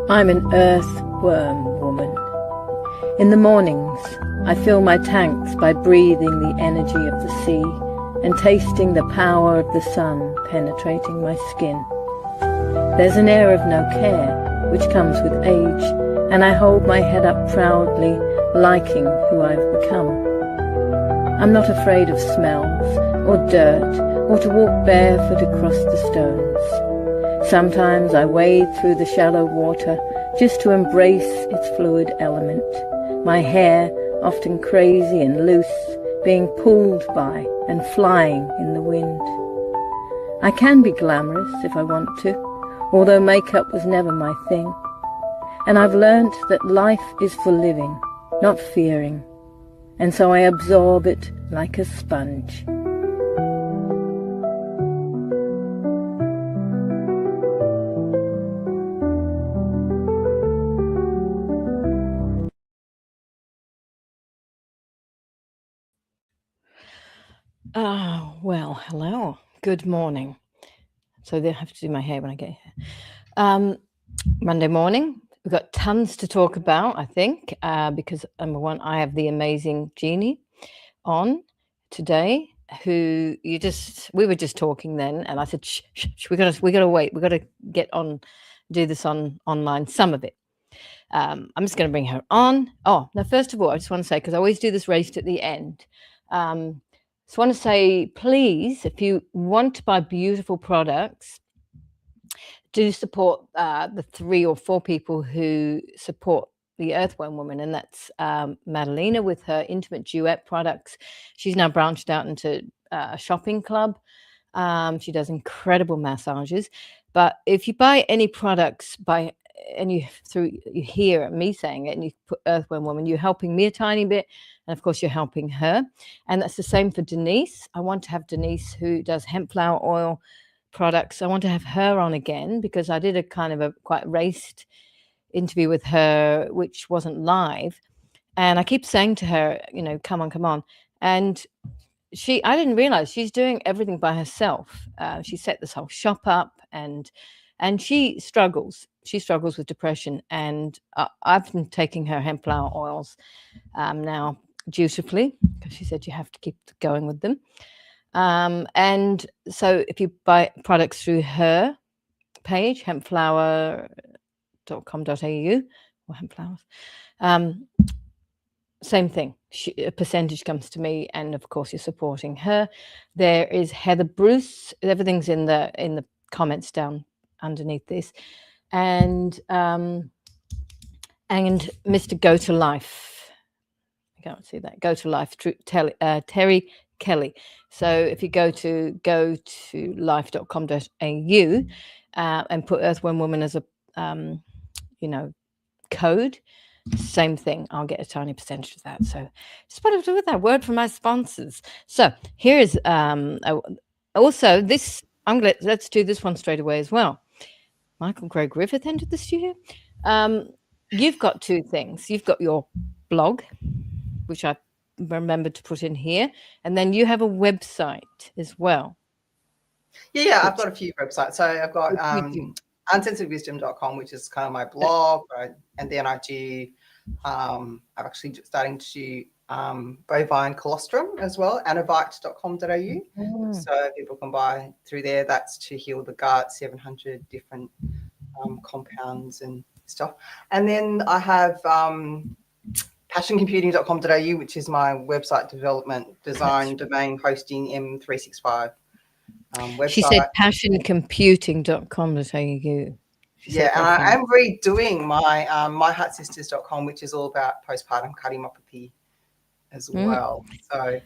I'm an earthworm woman. In the mornings, I fill my tanks by breathing the energy of the sea and tasting the power of the sun penetrating my skin. There's an air of no care, which comes with age, and I hold my head up proudly, liking who I've become. I'm not afraid of smells, or dirt, or to walk barefoot across the stones. Sometimes I wade through the shallow water just to embrace its fluid element, my hair often crazy and loose, being pulled by and flying in the wind. I can be glamorous if I want to, although makeup was never my thing. And I've learnt that life is for living, not fearing, and so I absorb it like a sponge. Oh, well, hello. Good morning. So they have to do my hair when I get here. Monday morning, we've got tons to talk about, I think, because number one, I have the amazing Jeanee on today, who we were just talking then, and I said, shh, we gotta wait, we gotta get on, do this online, some of it. I'm just going to bring her on. Oh, now, first of all, I just want to say, because I always do this race at the end. Just want to say, please, if you want to buy beautiful products, do support the 3 or 4 people who support the Earthworm Woman, and that's Maddalena with her intimate Duet products. She's now branched out into a shopping club. She does incredible massages. But if you buy any products and you hear me saying it and you put Earthworm Woman, you're helping me a tiny bit, and of course you're helping her. And that's the same for Denise. I want to have Denise, who does hemp flower oil products. I want to have her on again, because I did a kind of a quite raced interview with her, which wasn't live, and I keep saying to her, come on, and I didn't realize she's doing everything by herself. She set this whole shop up, and she struggles with depression, and I've been taking her hemp flower oils now dutifully, because she said you have to keep going with them. And so if you buy products through her page, hempflower.com.au, or hempflowers, same thing. A percentage comes to me, and of course you're supporting her. There is Heather Bruce. Everything's in the comments down underneath this, and Mr. Go to Life. I can't see that. Go to Life. Terry Kelly. So if you go to life.com.au and put Earthworm Woman as a code, same thing, I'll get a tiny percentage of that. So just want to do with that word from my sponsors. So here is also this. Let's do this one straight away as well. Michael Gray Griffith entered the studio. You've got 2 things. You've got your blog, which I remembered to put in here, and then you have a website as well. Yeah, I've got a few websites. So I've got uncensoredwisdom.com, which is kind of my blog, right? And then I do I'm actually starting to do bovine colostrum as well, anovite.com.au. So people can buy through there. That's to heal the gut, 700 different compounds and stuff. And then I have passioncomputing.com.au, which is my website development, design, domain hosting, M365 website. She said passioncomputing.com.au. Yeah, and I am redoing my myheartsisters.com, which is all about postpartum cardiomyopathy as well. So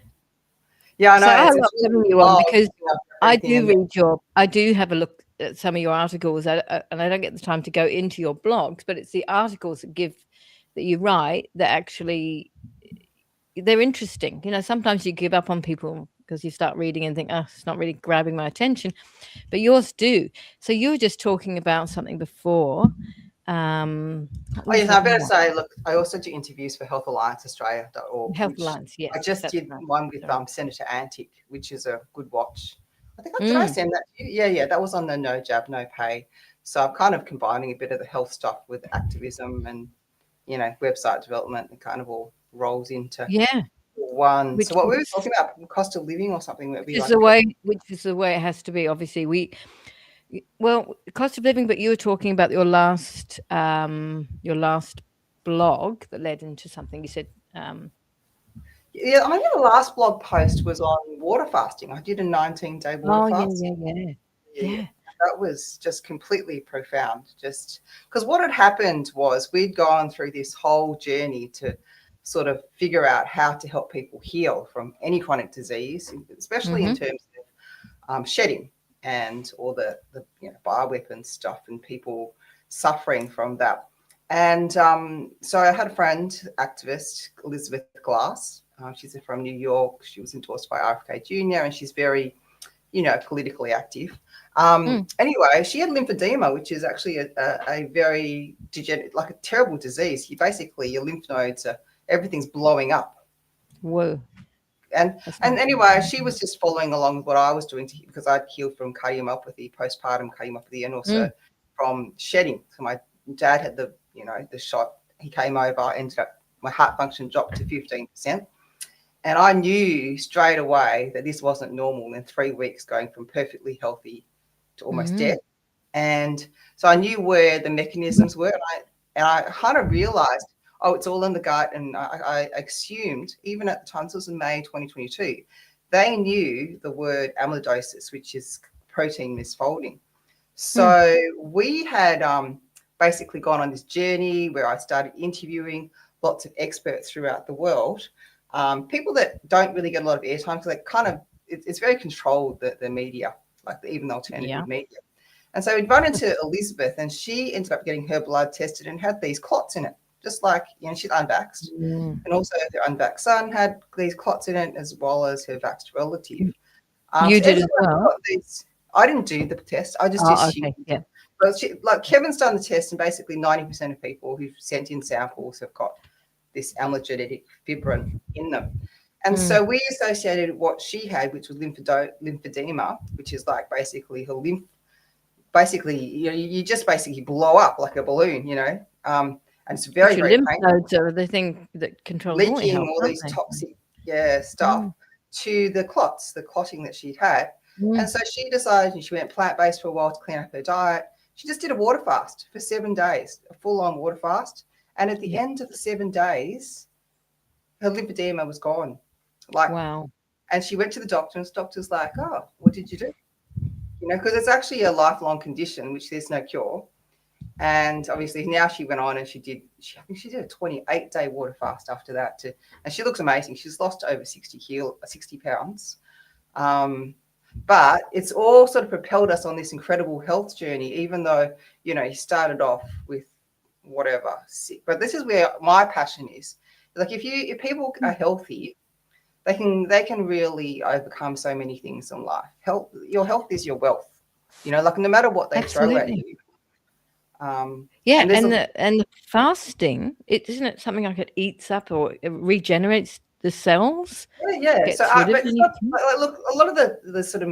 yeah, I know. So I love having you on, because I do have a look at some of your articles, and I don't get the time to go into your blogs, but it's the articles that you write that actually they're interesting. Sometimes you give up on people because you start reading and think, oh, it's not really grabbing my attention, but yours do. So you were just talking about something before. What Oh, was yes, I that better now? say, look, I also do interviews for healthallianceaustralia.org, Health which Alliance, yes, I just that's did right. one with Sorry. Senator Antic, which is a good watch. I think did I Mm, send that to you? Yeah, that was on the no jab, no pay. So I'm kind of combining a bit of the health stuff with activism and website development, and kind of all rolls into yeah, one. which So what we were is talking about, cost of living or something, where which we is like the way which is the way it has to be. Obviously, well, cost of living, but you were talking about your last blog that led into something. You said, yeah, I think the last blog post was on water fasting. I did a 19-day water oh fast. yeah. Yeah, Yeah. that was just completely profound. Just because what had happened was we'd gone through this whole journey to sort of figure out how to help people heal from any chronic disease, especially in Mm-hmm. terms of shedding and all the bioweapon stuff and people suffering from that. And so I had a friend, activist Elizabeth Glass. She's from New York. She was endorsed by RFK Jr. and she's very politically active. Mm. Anyway, she had lymphedema, which is actually a very degenerate, like a terrible disease. Basically, your lymph nodes everything's blowing up. Whoa. And That's and not anyway, she was just following along with what I was doing because I'd healed from cardiomyopathy, postpartum cardiomyopathy, and also mm, from shedding. So my dad had the shot. He came over, ended up my heart function dropped to 15%. And I knew straight away that this wasn't normal in 3 weeks, going from perfectly healthy to almost mm, dead. And so I knew where the mechanisms were. And I kind of realized, oh, it's all in the gut. And I assumed, even at the time, this was in May 2022, they knew the word amyloidosis, which is protein misfolding. mm. So we had basically gone on this journey where I started interviewing lots of experts throughout the world, people that don't really get a lot of airtime because they kind of it's very controlled, the media, like even the Yeah. alternative media. And so we'd run into Elizabeth, and she ended up getting her blood tested and had these clots in it, just like she's unvaxxed, Mm. and also her unvaxxed son had these clots in it as well as her vaxxed relative. You So did as everyone well. got these. I didn't do the test. I just Oh, assumed. okay. Yeah. But like Kevin's done the test, and basically 90% of people who've sent in samples have got this amyloidotic fibrin in them. And Mm. so we associated what she had, which was lymphedema, which is like basically her lymph. Basically, you just basically blow up like a balloon, and it's very, Which your very lymph painful. nodes are the thing that controls all your Leaking health, all aren't these they? toxic stuff Mm. to the clotting that she'd had. And Mm. so she decided, and she went plant-based for a while to clean up her diet. She just did a water fast for 7 days, a full-on water fast. And at the Yeah. end of the 7 days, her lymphedema was gone. Like, Wow. and she went to the doctor, and the doctor's like, "Oh, what did you do?" Because it's actually a lifelong condition, which there's no cure. And obviously now she went on and I think she did a 28-day water fast after that and she looks amazing. She's lost over 60 pounds. But it's all sort of propelled us on this incredible health journey, even though, you started off with whatever sick. But this is where my passion is. Like if people are healthy, they can really overcome so many things in life. Your health is your wealth. Like no matter what they throw at Absolutely. you. Yeah, And there's and the fasting, isn't it something like it eats up or it regenerates the cells, Yeah. So, gets rid of but it's not anything? look. A lot of the sort of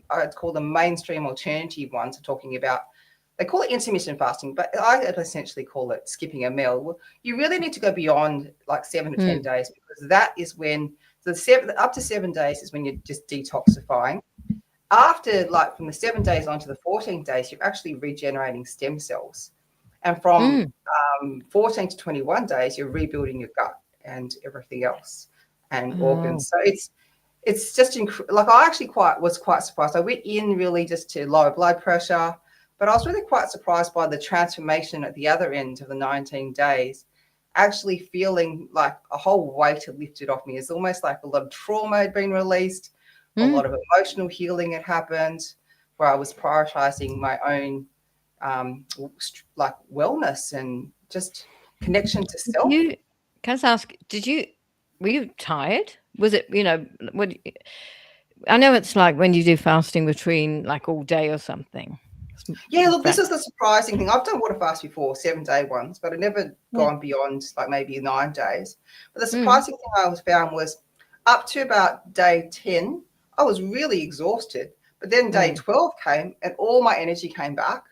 I'd call the mainstream alternative ones are talking about. They call it intermittent fasting, but I essentially call it skipping a meal. Well, you really need to go beyond like 7 to 10 Mm. days because that is when up to 7 days is when you're just detoxifying. After from the 7 days on to the 14 days, you're actually regenerating stem cells, and from Mm. 14 to 21 days, you're rebuilding your gut and everything else and Oh, organs. So it's just like I actually was quite surprised. I went in really just to lower blood pressure, but I was really quite surprised by the transformation at the other end of the 19 days, actually feeling like a whole weight had lifted off me. It's almost like a lot of trauma had been released, a mm. lot of emotional healing had happened, where I was prioritizing my own like wellness and just connection to Did self. you can I just ask, were you tired? Was it, what I know it's like when you do fasting between like all day or something. Yeah, look, this is the surprising thing. I've done water fast before, 7-day ones, but I've never Yeah. gone beyond like maybe 9 days. But the Mm. surprising thing I found was up to about day 10, I was really exhausted. But then day 12 came and all my energy came back.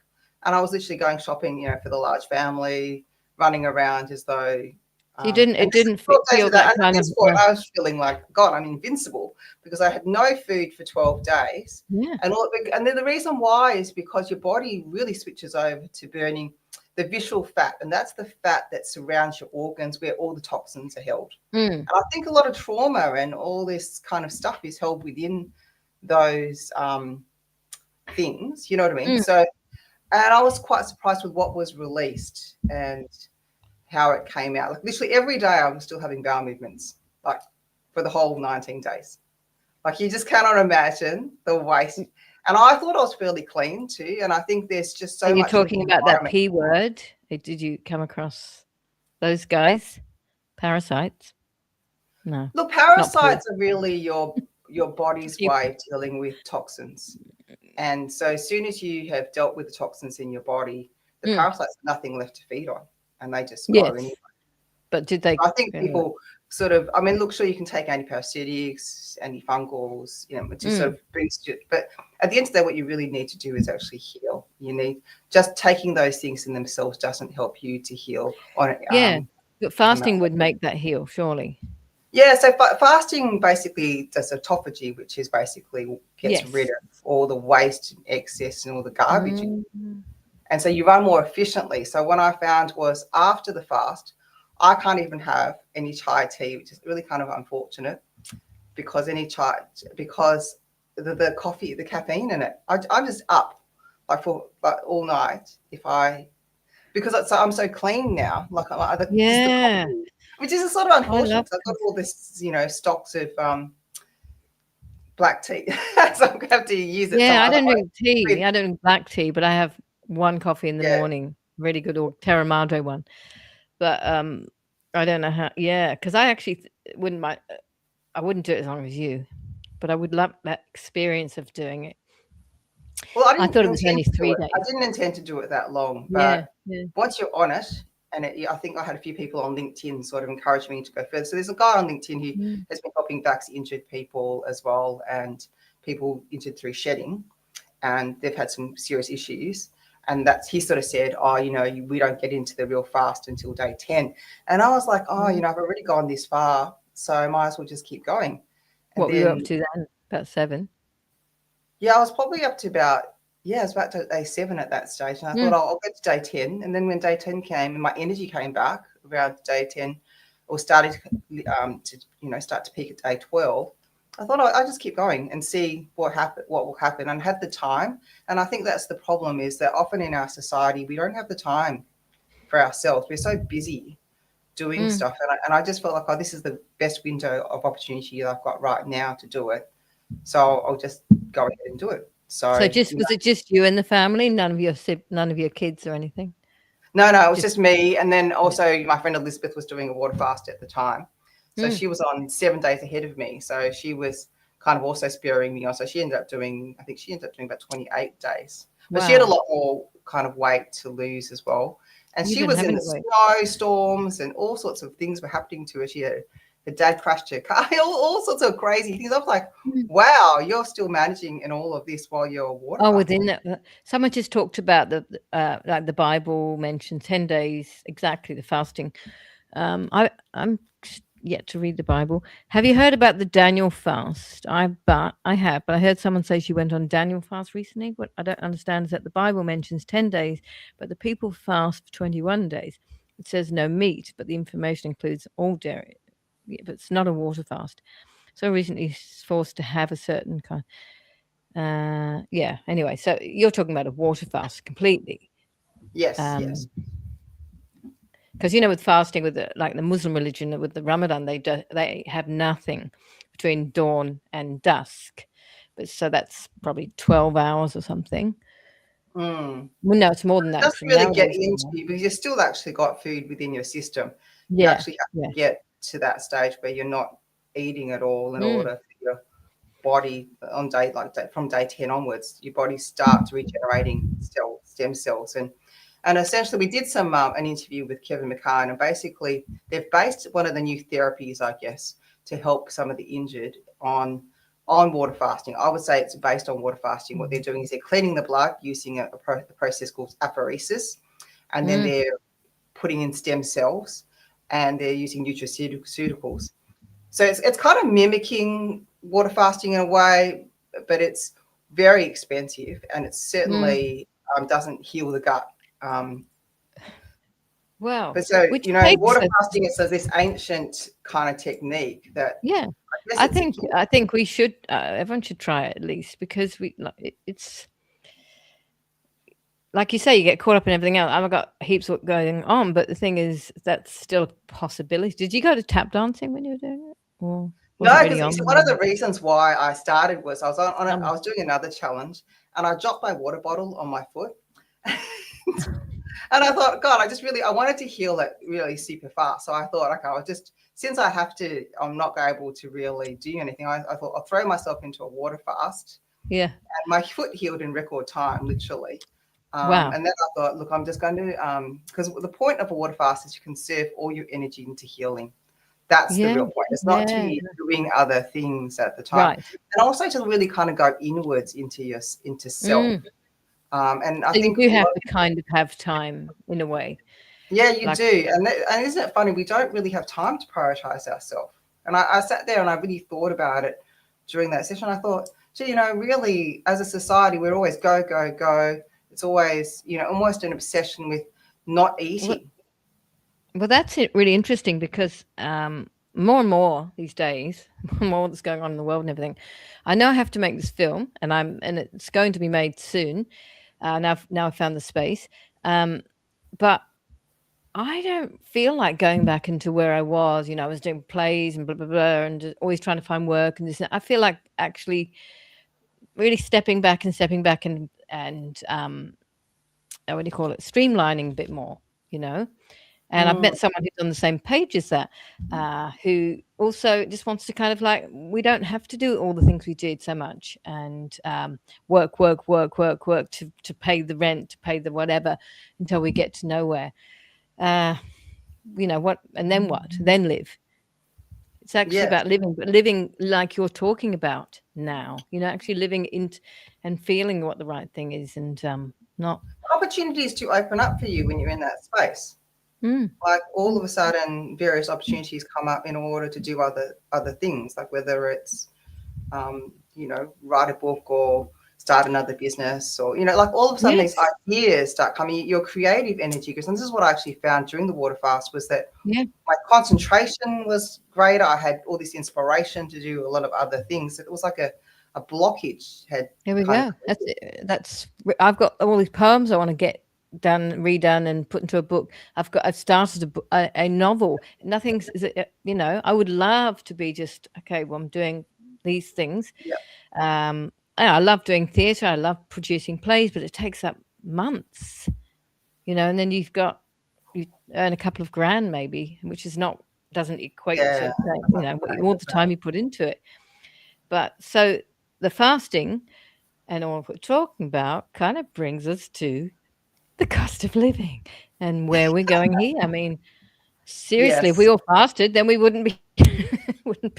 And I was literally going shopping, you know, for the large family, running around as though. So you didn't. And It didn't 12 days feel of that. that And at kind of. this point, I was feeling like, God, I'm invincible because I had no food for 12 days. Yeah. And then the reason why is because your body really switches over to burning the visceral fat, and that's the fat that surrounds your organs where all the toxins are held. And I think a lot of trauma and all this kind of stuff is held within those things, you know what I mean? So, and I was quite surprised with what was released and how it came out. Like literally every day I was still having bowel movements, like for the whole 19 days. Like you just cannot imagine the waste. And I thought I was fairly clean too. And I think there's just so And you're much in talking the about that environment. P word. Did you come across those guys? Parasites? No. Look, parasites are really your body's You- way of dealing with toxins. And so as soon as you have dealt with the toxins in your body, the parasites have nothing left to feed on and they just go anyway. But did they? I think people sort of, I mean, look, sure, you can take antiparasitics, antifungals, you know, to sort of boost it. But at the end of the day, what you really need to do is actually heal. You need just taking those things in themselves doesn't help you to heal on it. But fasting would make that heal, surely. Yeah, so fasting basically does autophagy, which is basically gets rid of all the waste and excess and all the garbage. And so you run more efficiently. So what I found was after the fast, I can't even have any chai tea, which is really kind of unfortunate because the coffee, the caffeine in it, I'm just up like for all night because I'm so clean now. Like just the coffee, which is sort of unfortunate. I've got all this, you know, stocks of black tea, so I'm gonna have to use it. Yeah, I don't drink tea. I don't drink black tea, but I have one coffee in the morning, really good, or Terra Madre one. But I don't know how. Yeah, because I actually wouldn't mind. I wouldn't do it as long as you, but I would love that experience of doing it. Well, I thought it was only 3 days. I didn't intend to do it that long, but once you're on it, and I think I had a few people on LinkedIn sort of encourage me to go further. So there's a guy on LinkedIn who has been helping injured people as well, and people injured through shedding, and they've had some serious issues. And he sort of said, oh, you know, we don't get into the real fast until day 10. And I was like, oh, you know, I've already gone this far, so I might as well just keep going. And what were you up to then? About 7? Yeah, I was probably up to it was about day 7 at that stage. And I thought, I'll get to day 10. And then when day 10 came and my energy came back around day 10 or started to start to peak at day 12, I thought I'll just keep going and see what will happen. And had the time. And I think that's the problem is that often in our society, we don't have the time for ourselves. We're so busy doing stuff. And I just felt like, this is the best window of opportunity that I've got right now to do it. So I'll just go ahead and do it. So was it just you and the family? None of your kids or anything? No, it was just me. And then also my friend Elizabeth was doing a water fast at the time. So she was on 7 days ahead of me. So she was kind of also spurring me on. So she ended up doing about 28 days. But she had a lot more kind of weight to lose as well. And she was in snowstorms and all sorts of things were happening to her. Her dad crashed her car, all sorts of crazy things. I was like, wow, you're still managing in all of this while you're water fasting. Within that, someone just talked about like the Bible mentioned 10 days, exactly, the fasting. I'm yet to read the Bible. Have you heard about the Daniel fast? I have, but I heard someone say she went on Daniel fast recently. What I don't understand is that the Bible mentions 10 days, but the people fast for 21 days. It says no meat, but the information includes all dairy. But it's not a water fast. So recently forced to have a certain kind. Anyway, so you're talking about a water fast completely. Yes. Because with fasting, with the Muslim religion, with the Ramadan, they have nothing between dawn and dusk, but so that's probably 12 hours or something. Well, no, it's more than that. It doesn't really get into you because you've still actually got food within your system. You actually have to get to that stage where you're not eating at all in order for your body on from day 10 onwards, your body starts regenerating stem cells. And essentially we did an interview with Kevin McCann, and basically they've based one of the new therapies, I guess, to help some of the injured on water fasting. I would say it's based on water fasting. What they're doing is they're cleaning the blood using a process called apheresis, and then they're putting in stem cells, and they're using nutraceuticals. So it's kind of mimicking water fasting in a way, but it's very expensive, and it certainly doesn't heal the gut. Wow. But so, water fasting is this ancient kind of technique that I think we should everyone should try it at least, because it's like you say, you get caught up in everything else. I've got heaps of going on, but the thing is, that's still a possibility. Did you go to tap dancing when you were doing it? Or no, because one of the reasons why I started was I was doing another challenge, and I dropped my water bottle on my foot. And I thought, God, I wanted to heal it really super fast. So I thought, okay, since I'm not able to really do anything, I thought I'll throw myself into a water fast. Yeah. And my foot healed in record time, literally. Wow. And then I thought, look, I'm just going to, because the point of a water fast is you conserve all your energy into healing. That's the real point. It's not to be doing other things at the time. Right. And also to really kind of go inwards into self. And I think you do have to kind of have time in a way. Yeah, you do. And isn't it funny? We don't really have time to prioritize ourselves. And I sat there and I really thought about it during that session. I thought, gee, really, as a society, we're always go, go, go. It's always, almost an obsession with not eating. Well, that's really interesting, because more and more these days, more that's going on in the world and everything. I know I have to make this film, and it's going to be made soon. Now I've found the space, but I don't feel like going back into where I was. I was doing plays and blah blah blah, and always trying to find work and this. I feel like actually really stepping back and what do you call it? Streamlining a bit more, And I've met someone who's on the same page as that, who also just wants to kind of like, we don't have to do all the things we did so much, and work to pay the rent, to pay the whatever, until we get to nowhere. What, and then what? Then live. It's actually about living, but living like you're talking about now, actually living in and feeling what the right thing is, and not opportunities to open up for you when you're in that space. Like all of a sudden various opportunities come up in order to do other things, like whether it's write a book or start another business, or like all of a sudden these ideas start coming, your creative energy. Because this is what I actually found during the water fast, was that my concentration was greater. I had all this inspiration to do a lot of other things. It was like a blockage had. Here we go. That's I've got all these poems I want to get redone and put into a book. I've started a novel. Nothing's, I would love to be just, okay, well, I'm doing these things. I love doing theatre. I love producing plays, but it takes up months, and then you earn a couple of grand maybe, which doesn't equate to, all the time you put into it. But so the fasting and all we're talking about kind of brings us to the cost of living and where we're going here. I mean, seriously, if we all fasted, then we wouldn't be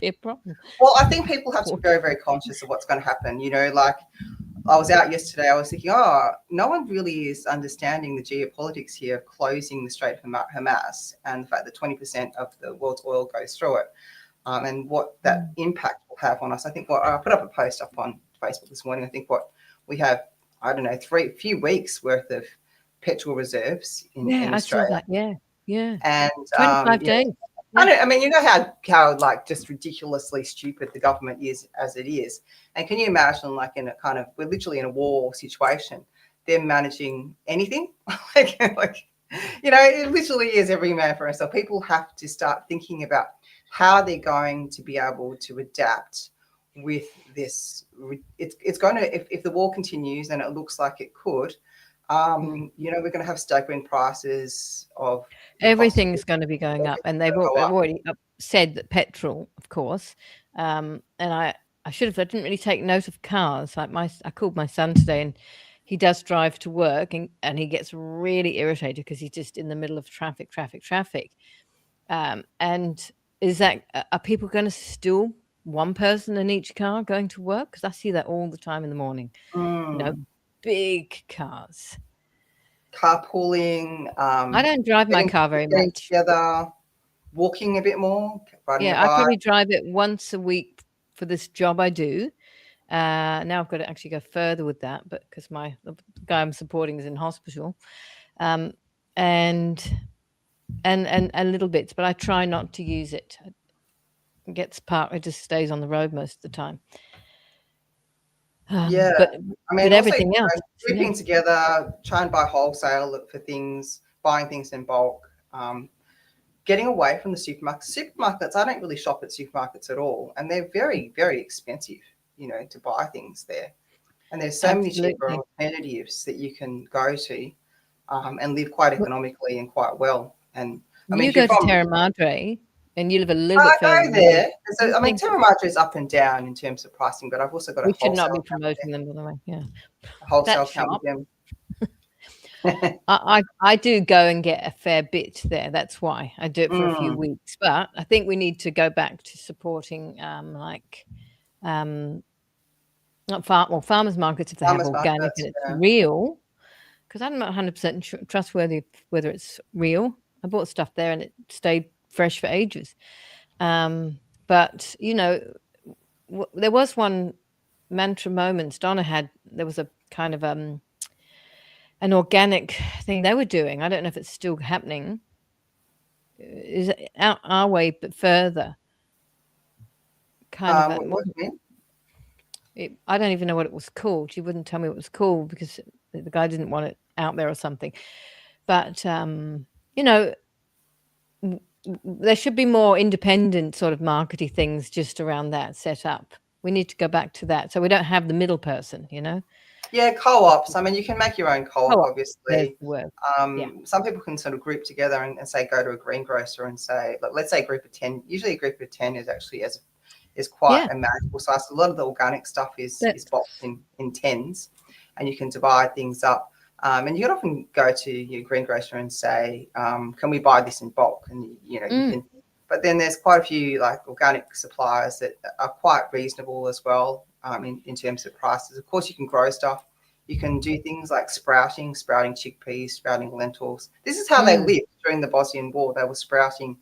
a problem. Well, I think people have to be very, very conscious of what's going to happen. Like I was out yesterday, I was thinking, no one really is understanding the geopolitics here of closing the Strait of Hormuz, and the fact that 20% of the world's oil goes through it, and what that impact will have on us. I think I put up a post up on Facebook this morning. I think what we have, I don't know, few weeks worth of petrol reserves in Australia. I saw that. And 25 days. I mean, how like just ridiculously stupid the government is as it is. And can you imagine, like, in a kind of, we're literally in a war situation, they're managing anything? It literally is every man for himself. People have to start thinking about how they're going to be able to adapt with this. It's going to, if the war continues, and it looks like it could, we're going to have staggering prices of everything's going to be going up, and they've already said that petrol, of course, and I didn't really take note of cars. Like I called my son today, and he does drive to work, and he gets really irritated because he's just in the middle of traffic. And are people going to still one person in each car going to work? Because I see that all the time in the morning. Big cars. Carpooling. I don't drive my car very getting much. together, walking a bit more, riding a Yeah, I bike. probably drive it once a week for this job I do. Now I've got to actually go further with that, but because the guy I'm supporting is in hospital, and little bits, but I try not to use it. It gets parked. It just stays on the road most of the time. Yeah, but I mean, but also everything else, grouping together, try and buy wholesale, look for things, buying things in bulk, getting away from the supermarkets. Supermarkets, I don't really shop at supermarkets at all, and they're very, very expensive, to buy things there. And there's so many cheaper alternatives that you can go to and live quite economically and quite well. And I mean, you if you're go to from Terra Madre and you live a little bit I further go there. north, I mean, Terra Madre is up and down in terms of pricing, but I've also got a we should not wholesale be account promoting them, by the way. Yeah, a wholesale that account shop. with them. I do go and get a fair bit there. That's why I do it for a few weeks. But I think we need to go back to supporting not farmers markets if they have organic Markets, and it's yeah. real. Because I'm not 100% trustworthy whether it's real. I bought stuff there and it stayed fresh for ages. But there was one mantra moments Donna had. There was a kind of an organic thing they were doing. I don't know if it's still happening. Is it out our way, but further? What do you mean? I don't even know what it was called. She wouldn't tell me what it was called because the guy didn't want it out there or something. But there should be more independent sort of marketing things just around that set up. We need to go back to that so we don't have the middle person. Yeah, co-ops. I mean, you can make your own co-op, obviously. Some people can sort of group together and say, go to a greengrocer and say, let's say a group of 10. Usually a group of 10 is actually is quite a manageable size. A lot of the organic stuff is boxed in tens, and you can divide things up. And you can often go to your greengrocer and say, can we buy this in bulk? And, you can. But then there's quite a few like organic suppliers that are quite reasonable as well in terms of prices. Of course, you can grow stuff. You can do things like sprouting chickpeas, sprouting lentils. This is how they lived during the Bosnian War. They were sprouting.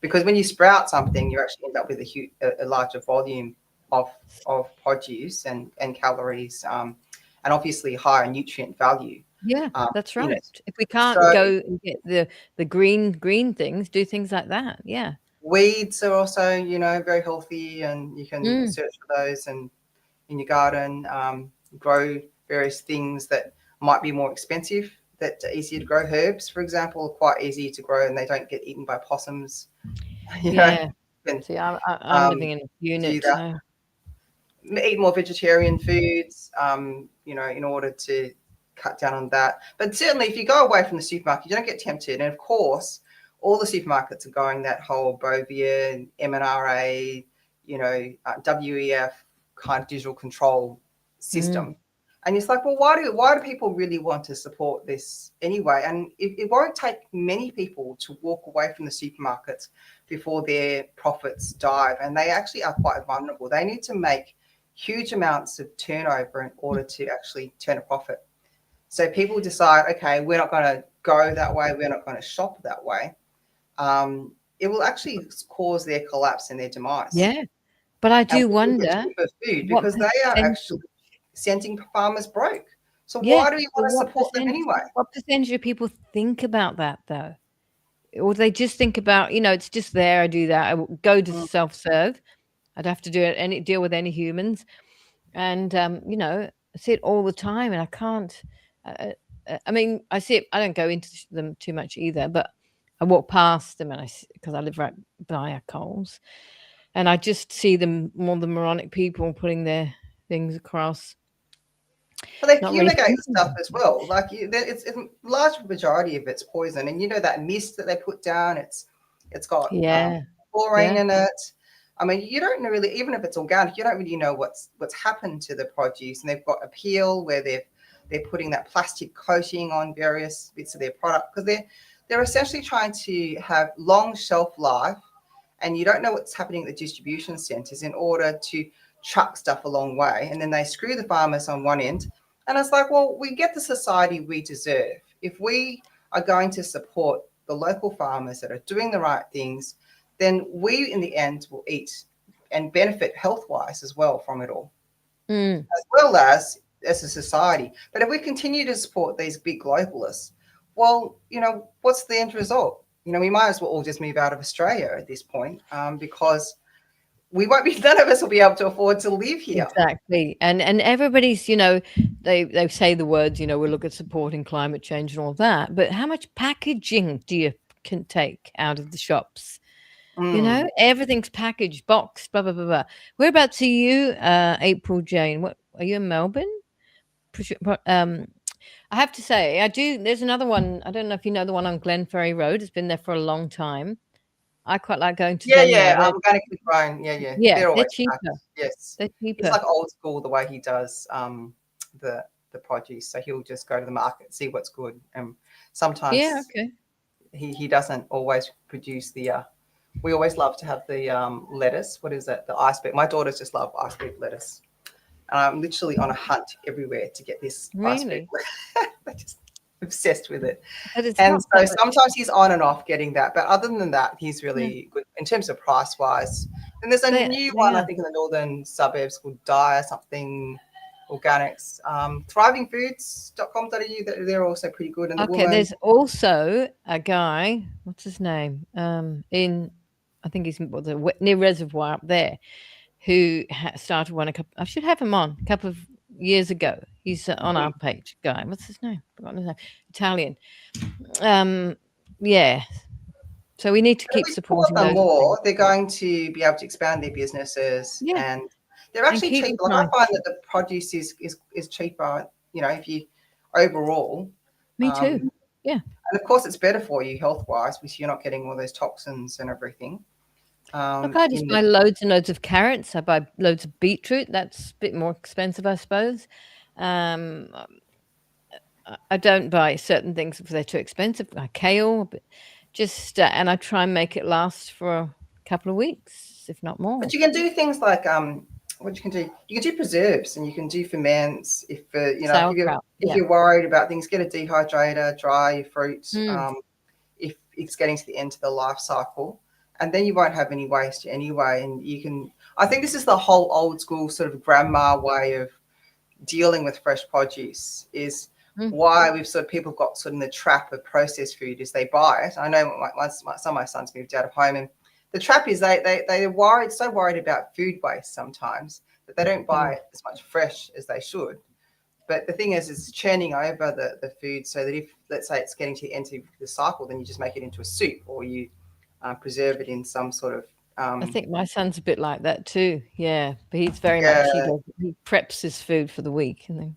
Because when you sprout something, you actually end up with a larger volume of produce and calories, and obviously higher nutrient value. Yeah, that's right. If we can't go and get the green things, do things like that. Yeah. Weeds are also, very healthy, and you can search for those and in your garden, grow various things that might be more expensive that are easier to grow. Herbs, for example, are quite easy to grow and they don't get eaten by possums. See, I'm living in a unit. So. Eat more vegetarian foods, in order to cut down on that. But certainly if you go away from the supermarket, you don't get tempted. And of course, all the supermarkets are going that whole Bovia, MNRA, WEF kind of digital control system. And it's like, well, why do people really want to support this anyway? And it won't take many people to walk away from the supermarkets before their profits dive. And they actually are quite vulnerable. They need to make huge amounts of turnover in order to actually turn a profit. So people decide, okay, we're not going to go that way. We're not going to shop that way. It will actually cause their collapse and their demise. Yeah. But I do wonder food because they are actually sending farmers broke. So why do we want to support them anyway? What percentage of people think about that though? Or they just think about, it's just there, I do that. I will go to self-serve. I'd have to deal with any humans. And, I see it all the time and I can't, I mean, I see it, I don't go into them too much either, but I walk past them because I live right by our Coles. And I just see them, more the moronic people putting their things across. Well, they fumigate stuff as well. Like it's a large majority of it's poison, and that mist that they put down, it's got chlorine in it. I mean, you don't really, even if it's organic, you don't really know what's happened to the produce. And they've got a peel where they're putting that plastic coating on various bits of their product, because they're essentially trying to have long shelf life, and you don't know what's happening at the distribution centres in order to truck stuff a long way, and then they screw the farmers on one end. And it's like, well, we get the society we deserve. If we are going to support the local farmers that are doing the right things, then we in the end will eat and benefit health-wise as well from it all, as well as a society. But if we continue to support these big globalists, well, what's the end result? We might as well all just move out of Australia at this point, because we won't be, none of us will be able to afford to live here. Exactly. And everybody's, they say the words, we look at supporting climate change and all that, but how much packaging do you can take out of the shops? Everything's packaged, boxed, blah, blah, blah, blah. Whereabouts are you, April Jane? What are you in Melbourne? I have to say, I do. There's another one. I don't know if you know the one on Glenferrie Road. It's been there for a long time. I quite like going to them now. I'm organically grown. Yeah. Yeah, They're they're always cheaper. packaged. Yes. They're cheaper. It's like old school the way he does the produce. So he'll just go to the market, see what's good, and sometimes he doesn't always produce the. We always love to have the lettuce. What is that? The iceberg. My daughters just love iceberg lettuce. I'm literally on a hunt everywhere to get this iceberg. They're just obsessed with it. And so sometimes he's on and off getting that. But other than that, he's really good in terms of price-wise. And there's a new one, I think, in the northern suburbs called Dye something organics. Thrivingfoods.com.au, they're also pretty good. And there's also a guy, what's his name? I think he's near Reservoir up there, who started one I should have him on a couple of years ago. He's on our page, guy. What's his name? Forgotten his name. Italian. Yeah. So we need to keep supporting them more. They're going to be able to expand their businesses, and they're actually cheaper. Like I find that the produce is cheaper. If you overall. Me too. Yeah. And of course, it's better for you health-wise because you're not getting all those toxins and everything. Look, I just buy loads and loads of carrots. I buy loads of beetroot. That's a bit more expensive, I suppose. I don't buy certain things if they're too expensive, like kale. But and I try and make it last for a couple of weeks, if not more. But you can do things like what you can do. You can do preserves and you can do ferments. If if you're worried about things, get a dehydrator, dry your fruit. If it's getting to the end of the life cycle. And then you won't have any waste anyway. And you can, I think this is the whole old school sort of grandma way of dealing with fresh produce is why we've people got sort of in the trap of processed food is they buy it. I know some of my sons moved out of home, and the trap is they're so worried about food waste sometimes that they don't buy as much fresh as they should. But the thing is, it's churning over the food so that if, let's say, it's getting to the end of the cycle, then you just make it into a soup or you preserve it in some sort of I think my son's a bit like that too. Yeah, but he's very much he preps his food for the week, and then.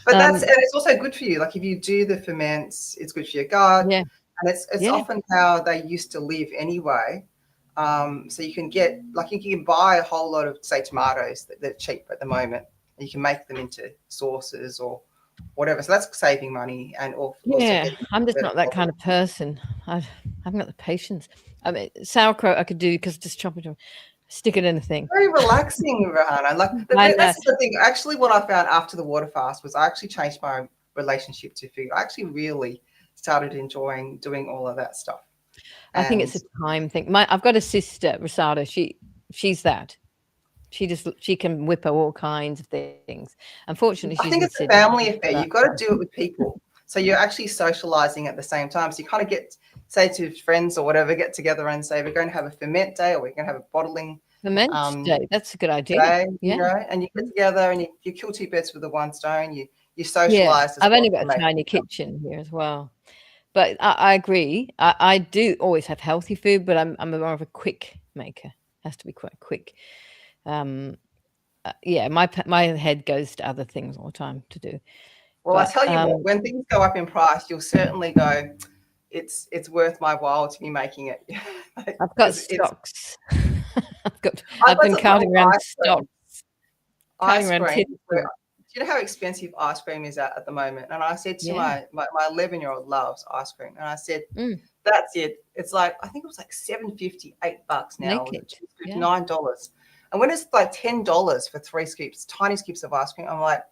But and it's also good for you. Like if you do the ferments, it's good for your gut. Yeah, and it's often how they used to live anyway. So you can get you can buy a whole lot of say tomatoes that are cheap at the moment, and you can make them into sauces or whatever. So that's saving money and also I'm just not that kind of person. I haven't got the patience. I mean, sauerkraut I could do because just chop it, stick it in a thing. Very relaxing, Rohanna. That's the thing. Actually, what I found after the water fast was I actually changed my relationship to food. I actually really started enjoying doing all of that stuff. I think it's a time thing. I've got a sister, Rosada. She's that. She can whip up all kinds of things. Unfortunately, I think it's a family affair. You've got to do it with people. So you're actually socializing at the same time. So you kind of say to friends or whatever, get together and say, we're going to have a ferment day or we're going to have a bottling ferment day. That's a good idea. Day, and you get together and you kill two birds with the one stone. You socialize. Yeah. I've only got a tiny kitchen here as well. But I agree. I do always have healthy food, but I'm more of a quick maker. It has to be quite quick. My head goes to other things all the time to do. Well, I tell you what, when things go up in price, you'll certainly go, it's worth my while to be making it. I've got 'Cause it's stocks. I've been got some counting around ice cream. stocks, counting Ice around cream. tins. Do you know how expensive ice cream is at the moment? And I said to Yeah. my 11-year-old loves ice cream, and I said, Mm, that's it. It's like, I think it was like $7.50, $8 now. naked. Two scoops, Yeah. $9. And when it's like $10 for 3 scoops, tiny scoops of ice cream, I'm like,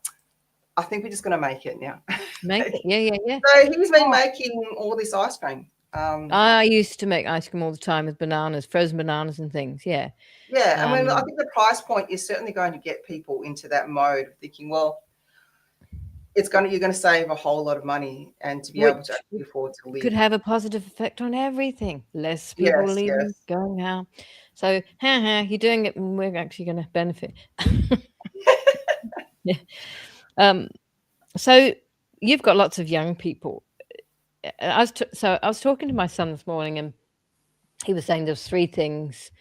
I think we're just going to make it now. Make it. Yeah. So he's been Oh, making all this ice cream. I used to make ice cream all the time with bananas, frozen bananas and things. Yeah. Yeah, I mean, I think the price point is certainly going to get people into that mode of thinking, well, you're going to save a whole lot of money and to be able to Which actually afford to could live. have a positive effect on everything. Less people Yes, leaving, yes. going out. So, you're doing it, and we're actually going to benefit. Yeah. So you've got lots of young people. I was talking to my son this morning, and he was saying there's 3 things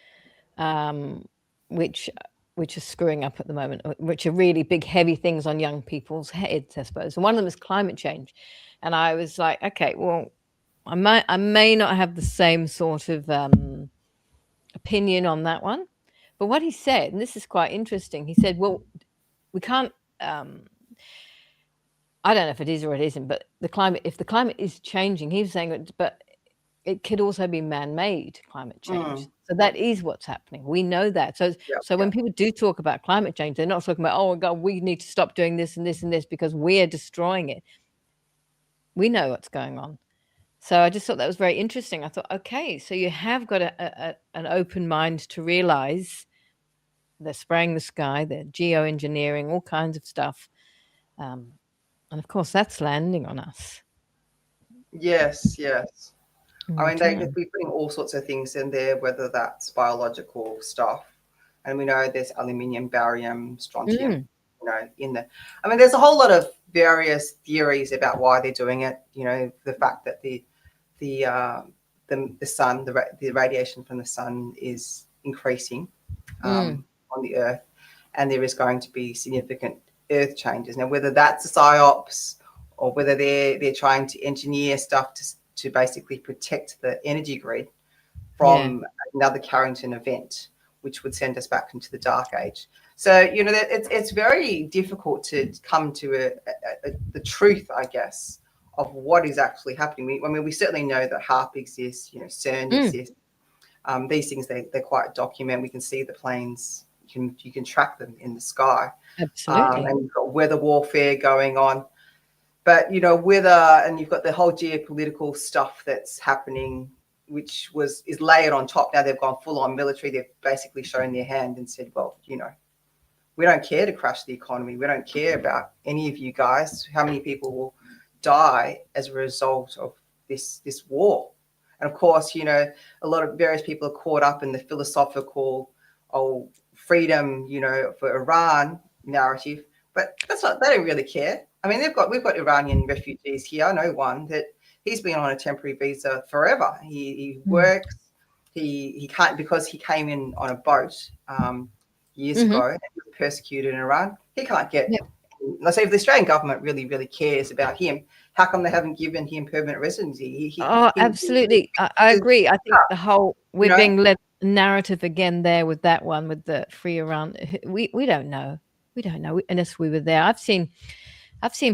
um, which which are screwing up at the moment, which are really big, heavy things on young people's heads, I suppose. And one of them is climate change. And I was like, okay, well, I may not have the same sort of opinion on that one. But what he said, and this is quite interesting, he said, well, we can't. I don't know if it is or it isn't, but if the climate is changing, he was saying, but it could also be man-made climate change. So that is what's happening. We know that. So Yep, so when people do talk about climate change, they're not talking about, oh God, we need to stop doing this and this and this because we're destroying it. We know what's going on. So I just thought that was very interesting. I thought, okay, so you have got an open mind to realize they're spraying the sky, they're geoengineering, all kinds of stuff. And of course, that's landing on us. Yes, yes. In I mean, they return. could be putting all sorts of things in there, whether that's biological stuff, and we know there's aluminium, barium, strontium, Mm, in there. I mean, there's a whole lot of various theories about why they're doing it. The fact that the uh, the sun, the radiation from the sun is increasing mm, on the Earth, and there is going to be significant Earth changes. Now, whether that's a psyops or whether they're trying to engineer stuff to basically protect the energy grid yeah. from another Carrington event, which would send us back into the dark age. So it's very difficult to come to the truth, I guess, of what is actually happening. We certainly know that HARP exists, CERN Mm, exists. These things they're quite documented. We can see the planes. You can track them in the sky, absolutely. and you've got weather warfare going on. But and you've got the whole geopolitical stuff that's happening, which is layered on top. Now they've gone full on military. They've basically shown their hand and said, well, we don't care to crash the economy. We don't care about any of you guys. How many people will die as a result of this war? And of course, a lot of various people are caught up in the philosophical, freedom, for Iran narrative, but they don't really care. I mean, we've got Iranian refugees here. I know one that he's been on a temporary visa forever. He Mm. works. He can't, because he came in on a boat years Mhm. ago and he was persecuted in Iran. He can't get. Yep. Let's say if the Australian government really, really cares about him, how come they haven't given him permanent residency? Oh, absolutely. I agree. I think the whole you we're know, being led narrative again there with that one with the free Iran. We don't know. We don't know unless we were there. I've seen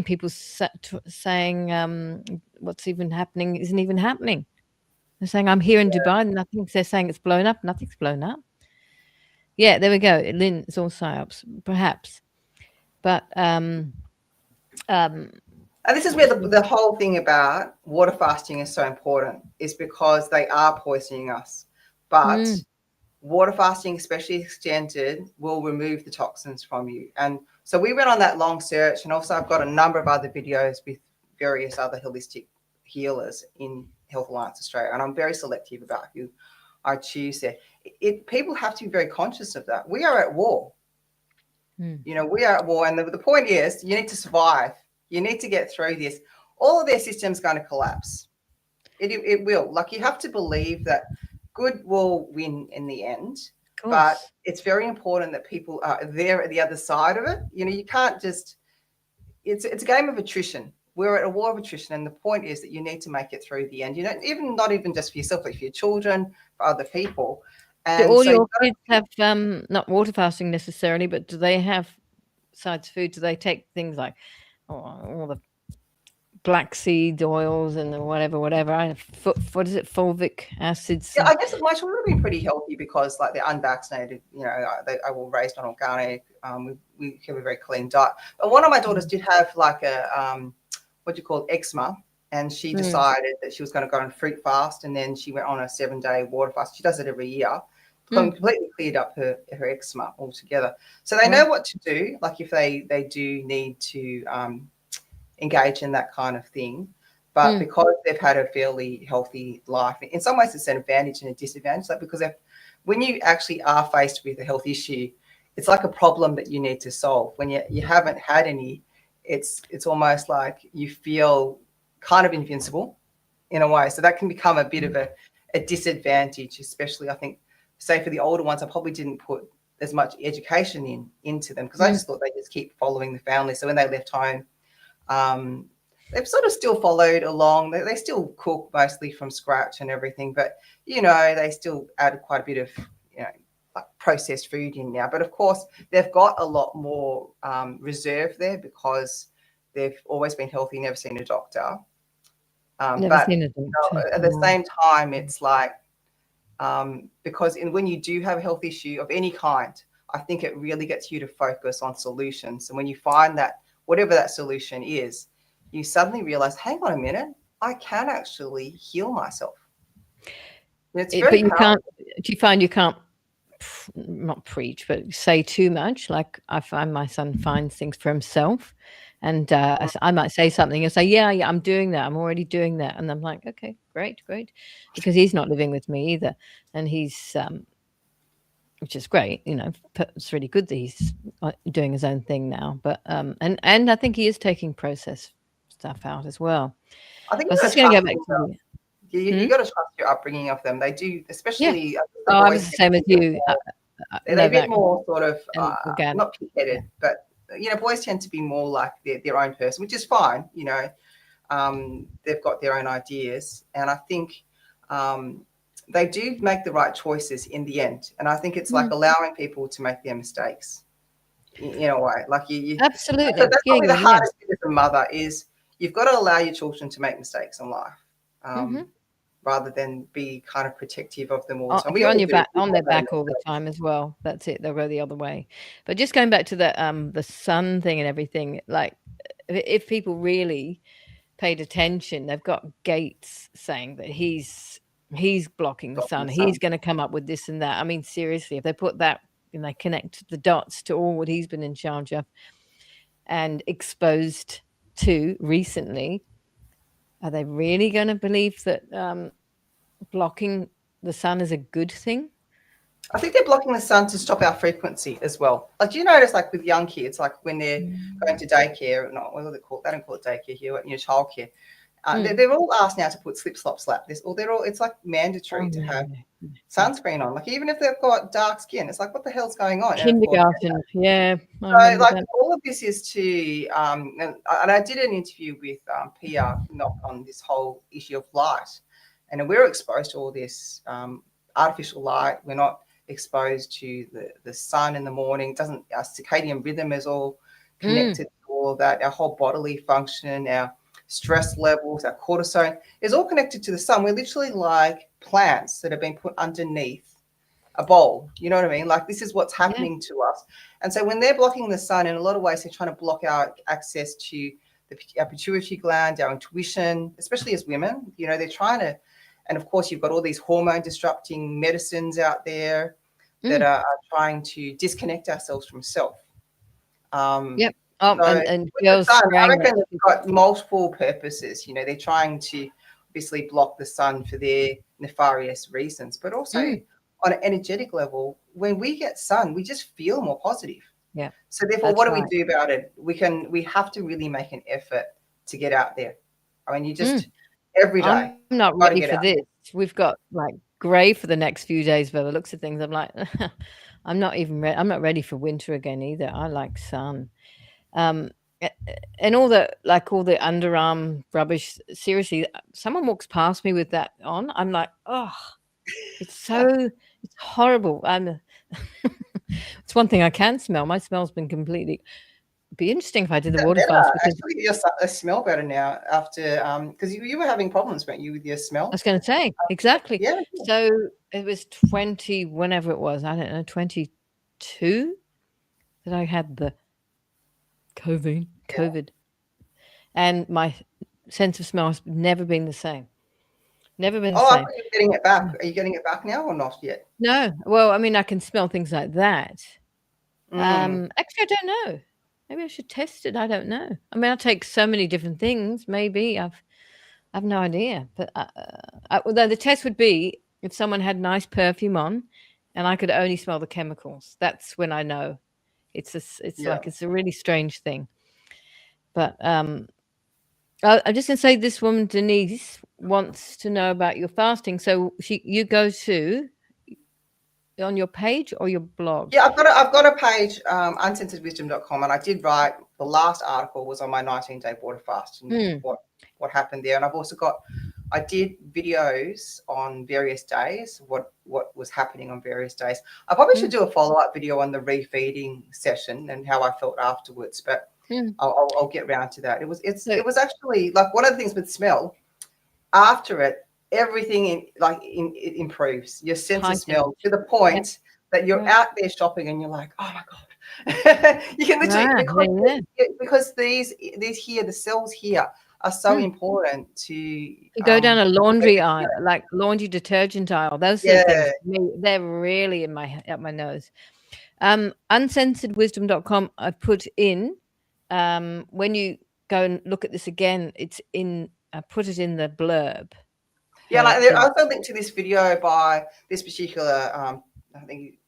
people saying what's even happening isn't even happening. They're saying I'm here in Dubai. Nothing. They're saying it's blown up. Nothing's blown up. Yeah, there we go. Lynn, it's all psyops, perhaps. But um, And this is where the whole thing about water fasting is so important, is because they are poisoning us. But mm, water fasting, especially extended, will remove the toxins from you. And so we went on that long search, and also I've got a number of other videos with various other holistic healers in Health Alliance Australia, and I'm very selective about who I choose there. People have to be very conscious of that. We are at war. mm, We are at war, and the point is, you need to survive. You need to get through this. All of their systems going to collapse. It will. Like, you have to believe that good will win in the end. of But course. it's very important that people are there at the other side of it. You can't just. It's a game of attrition. we're at a war of attrition, and the point is that you need to make it through the end. You know, even not even just for yourself, but for your children, for other people. Do And all so, your kids have not water fasting necessarily, but do they have, besides food, do they take things like all the black seed oils and the whatever? What is it? Fulvic acids. yeah, I guess my children have been pretty healthy because, like, they're unvaccinated. You know, I were raised on organic. We have a very clean diet. But one of my daughters did have like a what do you call it, eczema, and she decided that she was going to go on fruit fast, and then she went on a 7-day water fast. She does it every year. Completely cleared up her eczema altogether. So they know what to do. Like if they do need to engage in that kind of thing. But because they've had a fairly healthy life, in some ways it's an advantage and a disadvantage. Like because when you actually are faced with a health issue, it's like a problem that you need to solve. When you haven't had any, it's almost like you feel kind of invincible in a way. So that can become a bit of a disadvantage, especially I think, say for the older ones, I probably didn't put as much education into them because I just thought they just keep following the family. So when they left home, they've sort of still followed along. They still cook mostly from scratch and everything, but they still add quite a bit of like processed food in now. But of course, they've got a lot more reserve there because they've always been healthy, never seen a doctor. But seen a doctor. At the same time, it's like because when you do have a health issue of any kind, I think it really gets you to focus on solutions. And when you find that whatever that solution is, you suddenly realize, hang on a minute, I can actually heal myself. It's very but you powerful. can't. Do you find you can't not preach, but say too much? Like I find my son finds things for himself, and I might say something and say, yeah, I'm doing that. I'm already doing that, and I'm like, okay, great, because he's not living with me either, and he's which is great, it's really good that he's doing his own thing now. But and I think he is taking processed stuff out as well. I think I was just going to go back to you got to trust your upbringing of them. They do, especially the I boys. was the same as you. They're a bit more sort of organic. not pig-headed, but boys tend to be more like their own person, which is fine. They've got their own ideas, and I think they do make the right choices in the end. And I think it's like allowing people to make their mistakes in a way. Like you absolutely. So that's probably the hardest thing as a mother is you've got to allow your children to make mistakes in life. Rather than be kind of protective of them all the time. If you're on their back all the time as well, that's it. They'll go the other way. But just going back to the sun thing and everything, like if people really paid attention, they've got Gates saying that he's blocking the sun. He's going to come up with this and that. I mean, seriously, if they put that and they connect the dots to all what he's been in charge of and exposed to recently, are they really going to believe that blocking the sun is a good thing? I think they're blocking the sun to stop our frequency as well. Like, do you notice, like with young kids, like when they're going to daycare, what do they call it? They don't call it daycare here, childcare. They're all asked now to put slip, slop, slap. It's like mandatory to have sunscreen on. Like even if they've got dark skin, it's like, what the hell's going on? Kindergarten, yeah. So like all of this is to, and I did an interview with Pia on this whole issue of light, and we're exposed to all this artificial light. We're not exposed to the sun in the morning. Our circadian rhythm is all connected to all of that. Our whole bodily function, our stress levels, our cortisol is all connected to the sun. We're literally like plants that have been put underneath a bowl. You know what I mean? Like this is what's happening to us. And so when they're blocking the sun, in a lot of ways, they're trying to block our access to our pituitary gland, our intuition, especially as women. They're trying to, and of course, you've got all these hormone disrupting medicines out there that are trying to disconnect ourselves from self. Yep. And girls, I reckon they've got multiple purposes. They're trying to obviously block the sun for their nefarious reasons, but also on an energetic level, when we get sun, we just feel more positive. Yeah. So therefore, what do we do about it? We have to really make an effort to get out there. I mean, you just every day. I'm not ready for this. We've got like grey for the next few days by the looks of things. I'm like, I'm not even ready. I'm not ready for winter again either. I like sun. and all the underarm rubbish. Seriously, someone walks past me with that on, I'm like, oh, it's horrible. It's one thing I can smell. My smell's been completely. It'd be interesting if I did the water Better. fast, because Actually, you smell better now after because you were having problems, weren't you, with your I smell? was going to say exactly. Yeah. So it was 20, whenever it was, I don't know, 22 that I had the COVID, and my sense of smell has never been the same. Never been the Oh, I thought same. you were getting it back. Are you getting it back now or not yet? No, well, I mean, I can smell things like that. Mm. Actually, I don't know. Maybe I should test it. I don't know. I mean, I take so many different things. Maybe I've no idea. But although the test would be if someone had nice perfume on, and I could only smell the chemicals. That's when I know. It's Yeah. like it's a really strange thing. But I'm just gonna say, this woman Denise wants to know about your fasting. So you go to on your page or your blog? Yeah, I've got a page, uncensoredwisdom.com, and I did write the last article was on my 19-day water fast and Hmm. what happened there. And I've also I did videos on various days, what was happening on various days. I probably should do a follow-up video on the refeeding session and how I felt afterwards, but I'll get around to that. It was actually like one of the things with smell. After it, everything it improves. Your sense of smell to the point that you're out there shopping and you're like, oh my god, you can literally because these here, the cells here are so important to You go down a laundry aisle, like laundry detergent aisle. Those are the things. They're really up my nose. Uncensoredwisdom.com. I put in when you go and look at this again. It's in. I put it in the blurb. Yeah, like, I also linked to this video by this particular, I think,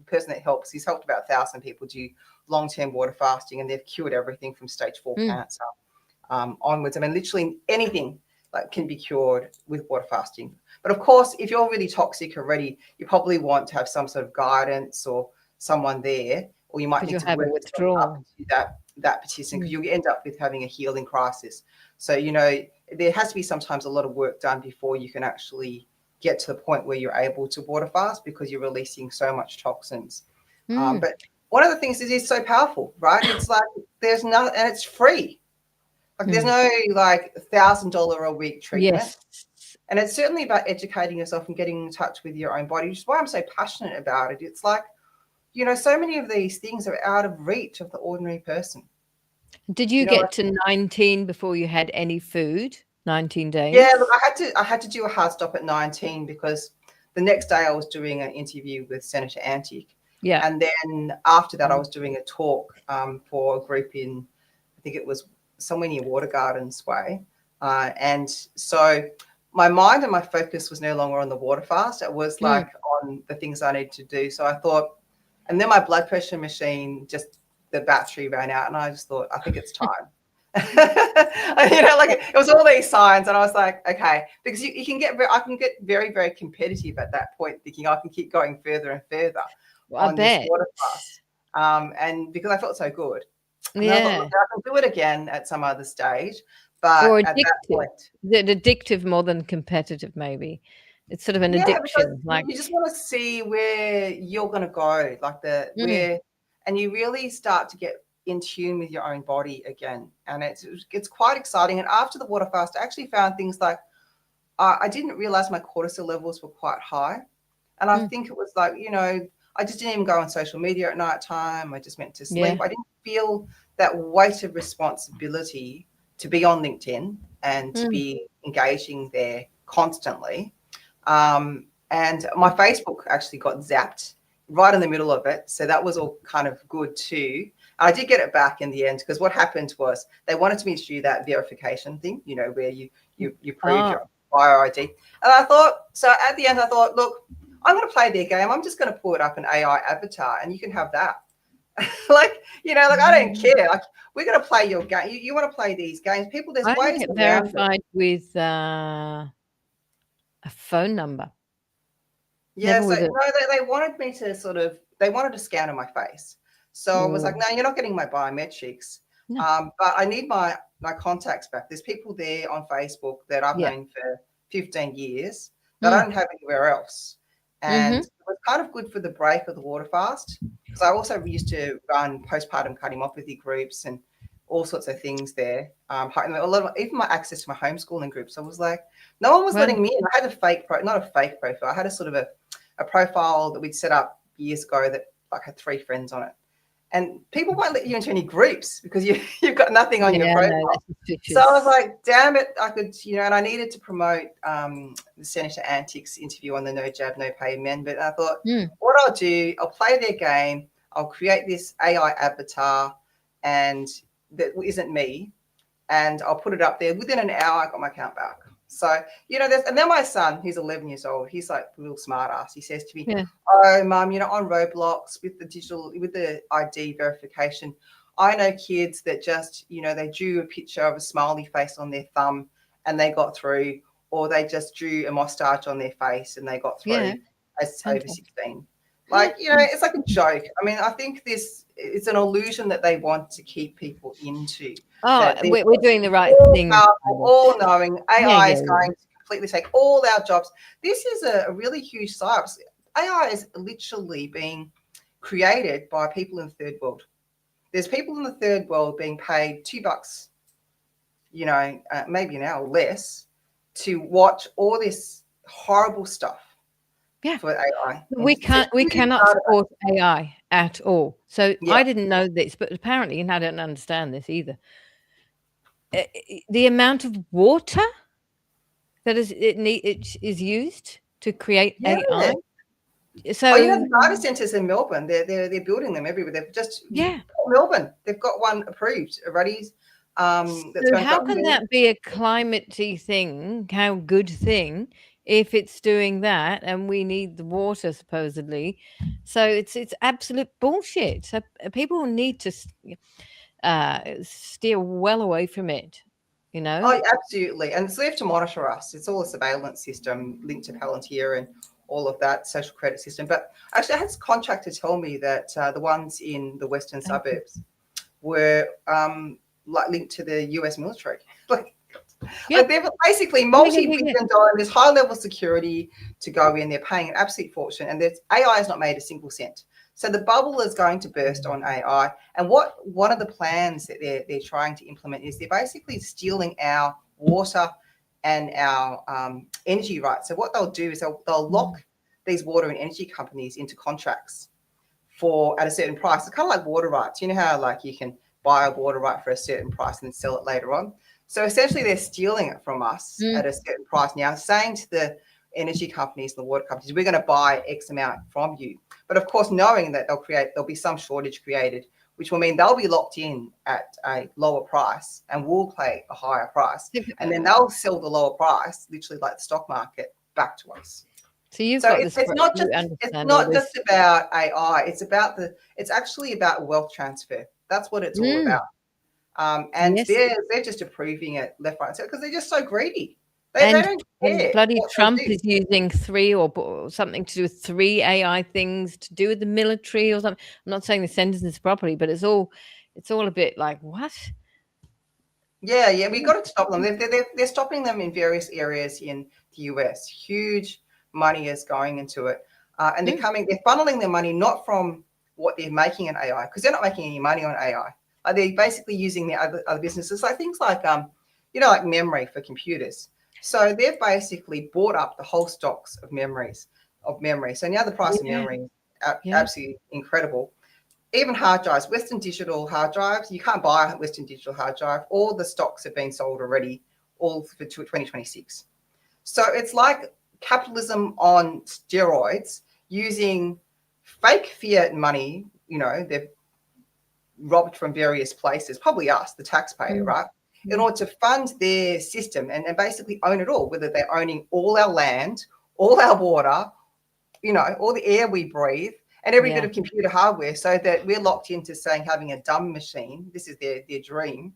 person that helps. He's helped about 1,000 people do long-term water fasting, and they've cured everything from stage 4 cancer onwards. I mean, literally anything like can be cured with water fasting. But of course, if you're really toxic already, you probably want to have some sort of guidance or someone there, or you might need to have a work withdrawal. that petition, because you'll end up with having a healing crisis. So, there has to be sometimes a lot of work done before you can actually get to the point where you're able to water fast, because you're releasing so much toxins. But one of the things is so powerful, right? It's like there's no, and it's free. Like there's no like $1,000 a week treatment. And it's certainly about educating yourself and getting in touch with your own body, which is why I'm so passionate about it. It's like, so many of these things are out of reach of the ordinary person. Did you get to 19 before you had any food? 19 days? Yeah, look, I had to do a hard stop at 19 because the next day I was doing an interview with Senator Antic. Yeah. And then after that, I was doing a talk for a group in, I think it was somewhere near Water Gardens Way. And so my mind and my focus was no longer on the water fast. It was like on the things I needed to do. So I thought, and then my blood pressure machine, just the battery ran out, and I just thought, I think it's time. Like it was all these signs, and I was like, okay, because I can get very, very competitive at that point, thinking I can keep going further and further on this water fast. And because I felt so good. And I thought, look, I can do it again at some other stage. But at that point, addictive more than competitive, maybe. It's sort of an addiction. Like you just want to see where you're going to go, like and you really start to get in tune with your own body again. And it's quite exciting. And after the water fast, I actually found things like I didn't realize my cortisol levels were quite high. And I think it was like, I just didn't even go on social media at night time. I just went to sleep. I didn't feel that weight of responsibility to be on LinkedIn and to be engaging there constantly. And my Facebook actually got zapped right in the middle of it. So that was all kind of good too. I did get it back in the end, because what happened was they wanted me to do that verification thing, where you prove your bio ID. And I thought, so at the end I thought, look, I'm going to play their game. I'm just going to put up an AI avatar and you can have that. like I don't care. Like, we're going to play your game. You want to play these games. People, there's ways get verified with a phone number. Yeah, so they wanted me to they wanted a scan of my face. So I was like, no, you're not getting my biometrics. No. But I need my contacts back. There's people there on Facebook that I've Yeah. known for 15 years that I don't have anywhere else. And it was kind of good for the break of the water fast, because I also used to run postpartum cardiomyopathy groups and all sorts of things there. Even my access to my homeschooling groups, I was like, no one was Well, letting me in. I had a fake not a fake profile. I had a sort of a profile that we'd set up years ago that like had 3 friends on it. And people won't let you into any groups because you've got nothing on your yeah, profile. no, that's So I was suspicious. like, damn it, I could, and I needed to promote the Senator Antics interview on the No Jab, No Pay Amendment. I thought, what I'll do, I'll play their game, I'll create this AI avatar, and that isn't me, and I'll put it up there. Within an hour, I got my account back. So, and then my son, who's 11 years old, he's like a little smart ass. He says to me, oh, Mum, on Roblox with the ID verification, I know kids that just, they drew a picture of a smiley face on their thumb and they got through, or they just drew a mustache on their face and they got through as over 16. Like, it's like a joke. I mean, I think it's an illusion that they want to keep people into. Oh, we're doing the right thing. All knowing AI is going to completely take all our jobs. This is a really huge side. AI is literally being created by people in the third world. There's people in the third world being paid $2, maybe an hour less, to watch all this horrible stuff. For AI. We cannot support AI at all. So I didn't know this, but apparently, and I don't understand this either, the amount of water that is used to create AI. So the data centers in Melbourne, they're building them everywhere. They've just Melbourne, they've got one approved already. So how can that be a climate-y thing? How good thing if it's doing that, and we need the water supposedly? So it's absolute bullshit. So people need to steer well away from it. Oh, absolutely. And so they have to monitor us. It's all a surveillance system linked to Palantir and all of that social credit system. But actually, I had a contractor tell me that the ones in the western suburbs were linked to the US military. Like they're basically multi-billion dollar. There's high level security to go in. They're paying an absolute fortune, and AI has not made a single cent. So the bubble is going to burst on AI. And one of the plans that they're trying to implement is they're basically stealing our water and our energy rights. So what they'll do is they'll lock these water and energy companies into contracts at a certain price. It's kind of like water rights. You know how like you can buy a water right for a certain price and then sell it later on. So essentially they're stealing it from us at a certain price now, saying to the energy companies and the water companies, we're going to buy X amount from you. But of course, knowing that there'll be some shortage created, which will mean they'll be locked in at a lower price and we'll pay a higher price. And then they'll sell the lower price, literally like the stock market, back to us. So it's not just about AI. It's actually about wealth transfer. That's what it's all about. And they're just approving it left, right, and center because they're just so greedy. They don't care. And bloody Trump is using 3 or something to do with 3 AI things to do with the military or something. I'm not saying the sentences properly, but it's all a bit like, what? Yeah, we got to stop them. They're stopping them in various areas in the US. Huge money is going into it, and they're funneling their money not from what they're making in AI, because they're not making any money on AI. They're basically using the other businesses, like things like like memory for computers. So they've basically bought up the whole stocks of memory. So now the price of memory is absolutely incredible. Even hard drives, Western Digital hard drives, you can't buy a Western Digital hard drive. All the stocks have been sold already, all for 2026. So it's like capitalism on steroids, using fake fiat money. They've robbed from various places, probably us, the taxpayer, right? In order to fund their system and basically own it all, whether they're owning all our land, all our water, all the air we breathe, and every bit of computer hardware, so that we're locked into having a dumb machine. This is their dream.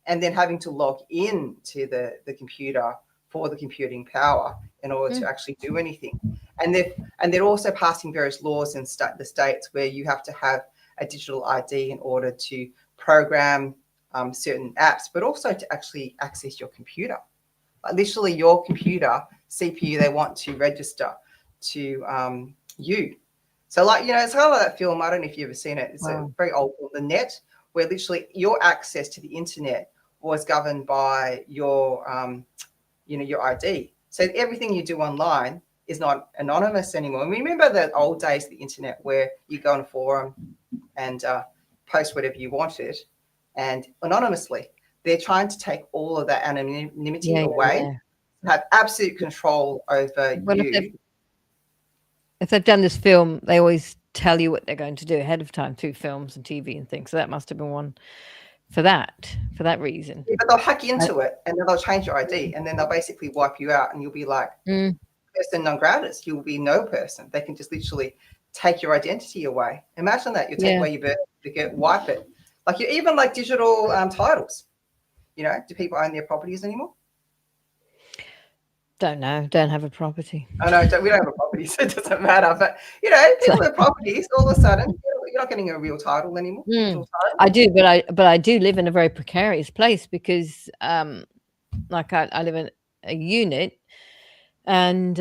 And then having to log in to the computer for the computing power in order to actually do anything. And they're also passing various laws in the states where you have to have a digital ID in order to program certain apps, but also to actually access your computer. Like literally your computer CPU, they want to register to you. So like, it's kind of like that film. I don't know if you've ever seen it. It's a very old film, The Net, where literally your access to the internet was governed by your, your ID. So everything you do online is not anonymous anymore. And remember the old days of the internet where you go on a forum and post whatever you wanted and anonymously. They're trying to take all of that anonymity away, have absolute control over you. If they've done this film, they always tell you what they're going to do ahead of time through films and TV and things. So that must have been one for that reason. Yeah, but they'll hack into it and then they'll change your ID and then they'll basically wipe you out and you'll be like person non gratis. You'll be no person. They can just literally take your identity away. Imagine that. You take away your birth certificate, wipe it. Like you even like digital titles. Do people own their properties anymore? Don't know. Don't have a property. Oh no, we don't have a property, so it doesn't matter. But people have properties. All of a sudden, you're not getting a real title anymore. I do, but I do live in a very precarious place because, like I live in a unit, and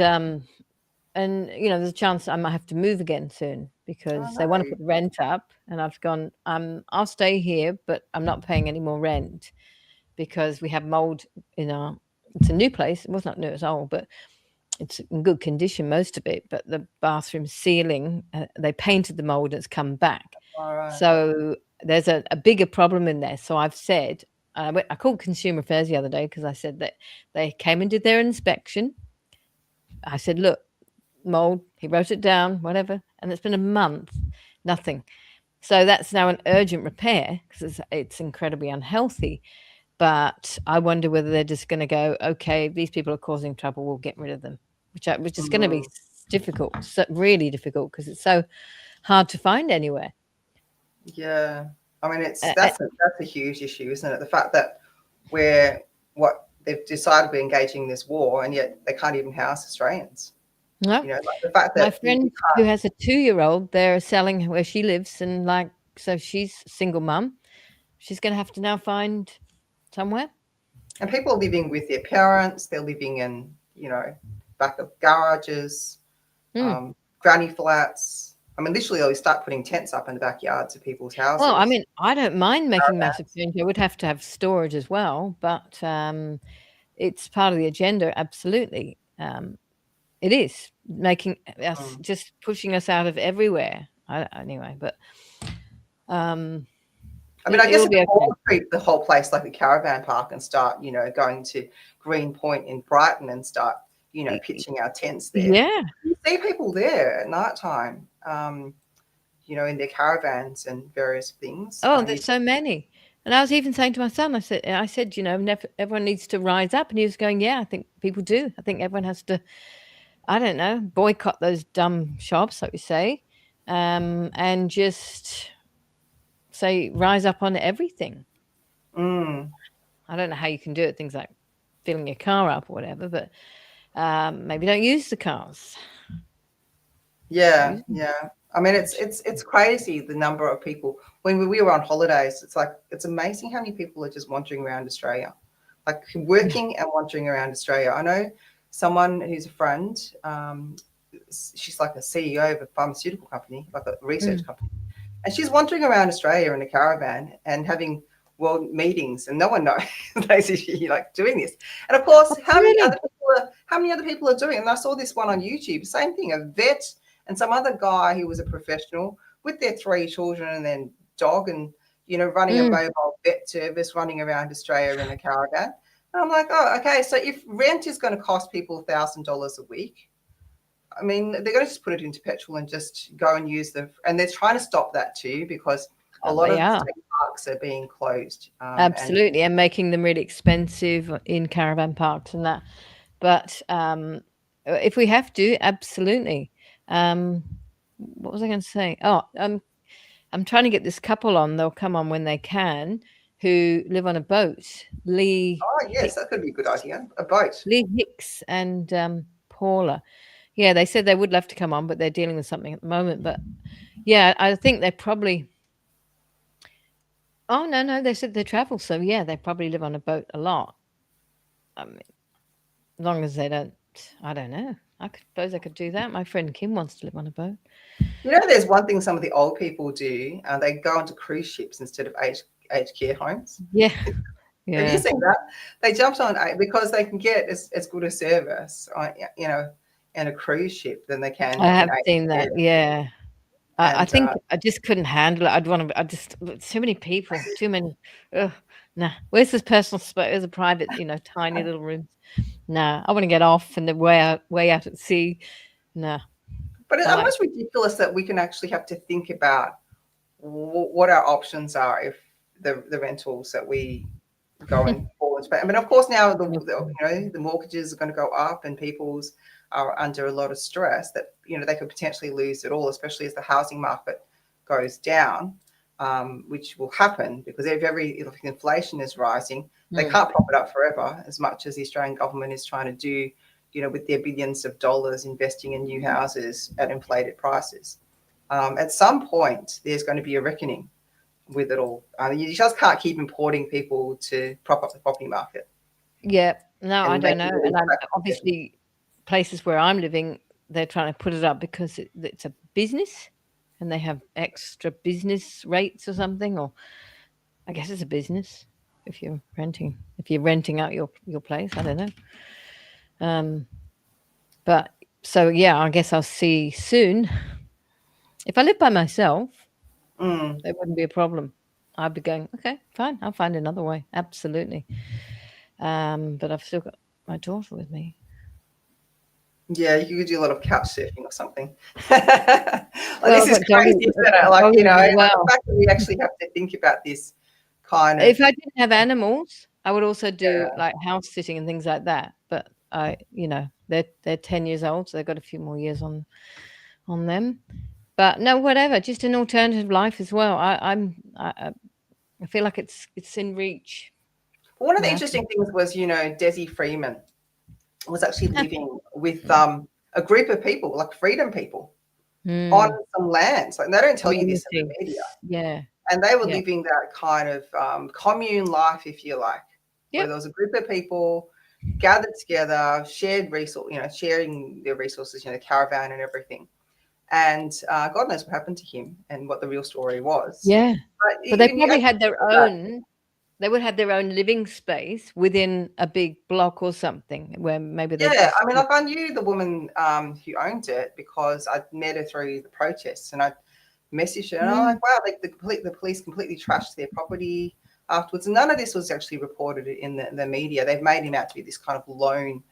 there's a chance I might have to move again soon because they want to put rent up, and I've gone. I'll stay here, but I'm not paying any more rent because we have mold in our. It's a new place. It was not new at all, but it's in good condition, most of it. But the bathroom ceiling, they painted the mold and it's come back. So there's a bigger problem in there. So I've said, I called Consumer Affairs the other day because I said that they came and did their inspection. I said, look, mold, he wrote it down, whatever. And it's been a month, nothing. So that's now an urgent repair because it's incredibly unhealthy. But I wonder whether they're just going to go, okay, these people are causing trouble, we'll get rid of them, which is going to be difficult, really difficult, because it's so hard to find anywhere. Yeah, I mean, that's a huge issue, isn't it? The fact that they've decided we're engaging in this war, and yet they can't even house Australians. No, like the fact that my friend who has a 2-year-old, they're selling where she lives, and so she's a single mum. She's going to have to now find somewhere. And people are living with their parents. They're living in, back of garages, granny flats. I mean, literally, they start putting tents up in the backyards of people's houses. Well, I mean, I don't mind making massive change. I would have to have storage as well, but it's part of the agenda. Absolutely, it is making us just pushing us out of everywhere. Anyway, but. I mean, I guess if we treat the whole place like a caravan park and start, going to Green Point in Brighton and start, pitching our tents there. Yeah. You see people there at night time, in their caravans and various things. Oh, there's so many. And I was even saying to my son, I said, everyone needs to rise up. And he was going, yeah, I think people do. I think everyone has to, I don't know, boycott those dumb shops, like we say, and just say rise up on everything. I don't know how you can do it, things like filling your car up or whatever, but maybe don't use the cars. Yeah. I mean, it's crazy the number of people. When we were on holidays, it's amazing how many people are just wandering around Australia, like working and wandering around Australia. I know someone who's a friend. She's like a CEO of a pharmaceutical company, like a research company. And she's wandering around Australia in a caravan and having world meetings, and no one knows she's like doing this. And of course, how many other people are doing it? And I saw this one on YouTube, same thing, a vet and some other guy who was a professional with their 3 children and then dog and, running a mobile vet service, running around Australia in a caravan. And I'm like, oh, okay. So if rent is going to cost people $1,000 a week, I mean, they're going to just put it into petrol and just go and use and they're trying to stop that too, because a lot of state parks are being closed. Absolutely, and making them really expensive in caravan parks and that. But if we have to, absolutely. What was I going to say? Oh, I'm trying to get this couple on. They'll come on when they can, who live on a boat. Lee. Oh, yes, that could be a good idea. A boat. Lee Hicks and Paula. Yeah, they said they would love to come on, but they're dealing with something at the moment. But yeah, I think they probably. Oh, no, they said they travel, so yeah, they probably live on a boat a lot. I mean, as long as they don't, I don't know. I could suppose I could do that. My friend Kim wants to live on a boat. You know, there's one thing some of the old people do. They go onto cruise ships instead of aged care homes. Yeah, Have you yeah. seen that? They jumped on because they can get as good a service, you know, in a cruise ship than they can I in have aged seen care. that. Yeah. I And think I just couldn't handle it. I'd want to. I just too many people, too many. Ugh, nah. Where's this personal space? There's a private, tiny little room. Nah, I want to get off and then way out at sea. Nah, but it's I like. almost ridiculous that we can actually have to think about what our options are if the rentals that we go and forward. I mean, of course, now the mortgages are going to go up, and people's are under a lot of stress that they could potentially lose it all, especially as the housing market goes down, which will happen because if inflation is rising, they Mm. can't prop it up forever as much as the Australian government is trying to do, with their billions of dollars investing in new houses at inflated prices. At some point, there's going to be a reckoning with it all. You just can't keep importing people to prop up the property market Yeah. No, I and don't make know. it really And attractive. obviously, places where I'm living, they're trying to put it up because it's a business, and they have extra business rates or something. Or I guess it's a business if you're renting out your place. I don't know. But so yeah, I guess I'll see soon. If I live by myself, Mm. there wouldn't be a problem. I'd be going, okay, fine, I'll find another way. Absolutely. But I've still got my daughter with me. Yeah, you could do a lot of couch surfing or something. Like Well, this I've is got doggies, crazy, I've isn't it? got Like, doggies as like the well. fact that we actually have to think about this kind of, If I didn't have animals, I would also do yeah. like house sitting and things like that. But they're 10 years old, so they've got a few more years on them. But no, whatever, just an alternative life as well. I feel like it's in reach. One of the Yeah. interesting things was, Desi Freeman was actually living with Yeah. a group of people, like freedom people, on Mm. some lands. Like they don't tell you this in Community. the media. Yeah. And they were Yeah. living that kind of commune life, if you like, where Yep. there was a group of people gathered together, shared resource, sharing their resources, the caravan and everything. And God knows what happened to him and what the real story was. Yeah. But But they you probably actually had their think about, own they would have their own living space within a big block or something where maybe they yeah, just I mean, like I knew the woman who owned it because I'd met her through the protests, and I messaged her, and I'm Mm. like, wow, like the police completely trashed their property afterwards. And none of this was actually reported in the media. They've made him out to be this kind of lone,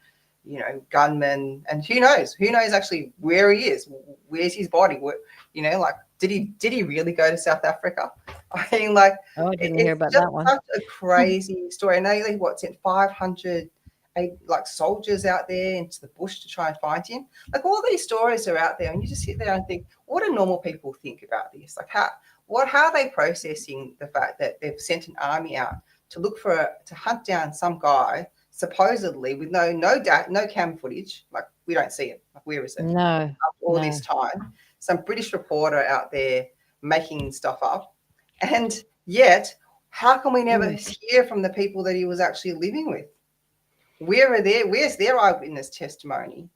gunman. And who knows? Who knows actually where he is? Where's his body? Like, did he really go to South Africa? I mean, like, Oh, I didn't hear it's about just that one. such a crazy story. I know they sent 500 like soldiers out there into the bush to try and find him. Like all these stories are out there, and you just sit there and think, what do normal people think about this? Like how are they processing the fact that they've sent an army out to to hunt down some guy supposedly with no cam footage, like we don't see it, like where is it No, after all no. this time? Some British reporter out there making stuff up, and yet how can we never Mm. hear from the people that he was actually living with? Where's their eyewitness testimony?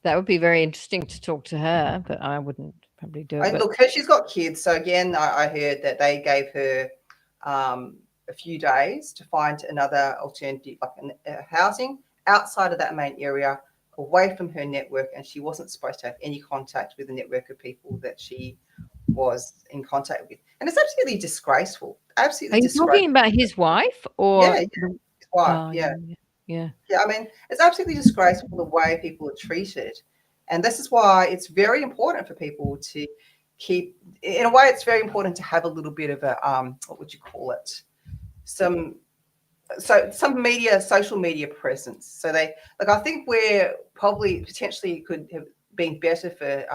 That would be very interesting to talk to her, but I wouldn't probably do it. And But look, she's got kids, so again, I heard that they gave her a few days to find another alternative, like housing outside of that main area, away from her network, and she wasn't supposed to have any contact with the network of people that she was in contact with. And it's absolutely disgraceful. are Absolutely you talking disgraceful. about his wife or Yeah, yeah, the his wife. oh, Yeah. yeah, yeah. Yeah, I mean, it's absolutely disgraceful the way people are treated. And this is why it's very important for people to keep, in a way, it's very important to have a little bit of a, what would you call it? Some, some social media presence. So like, I think we're probably potentially could have been better for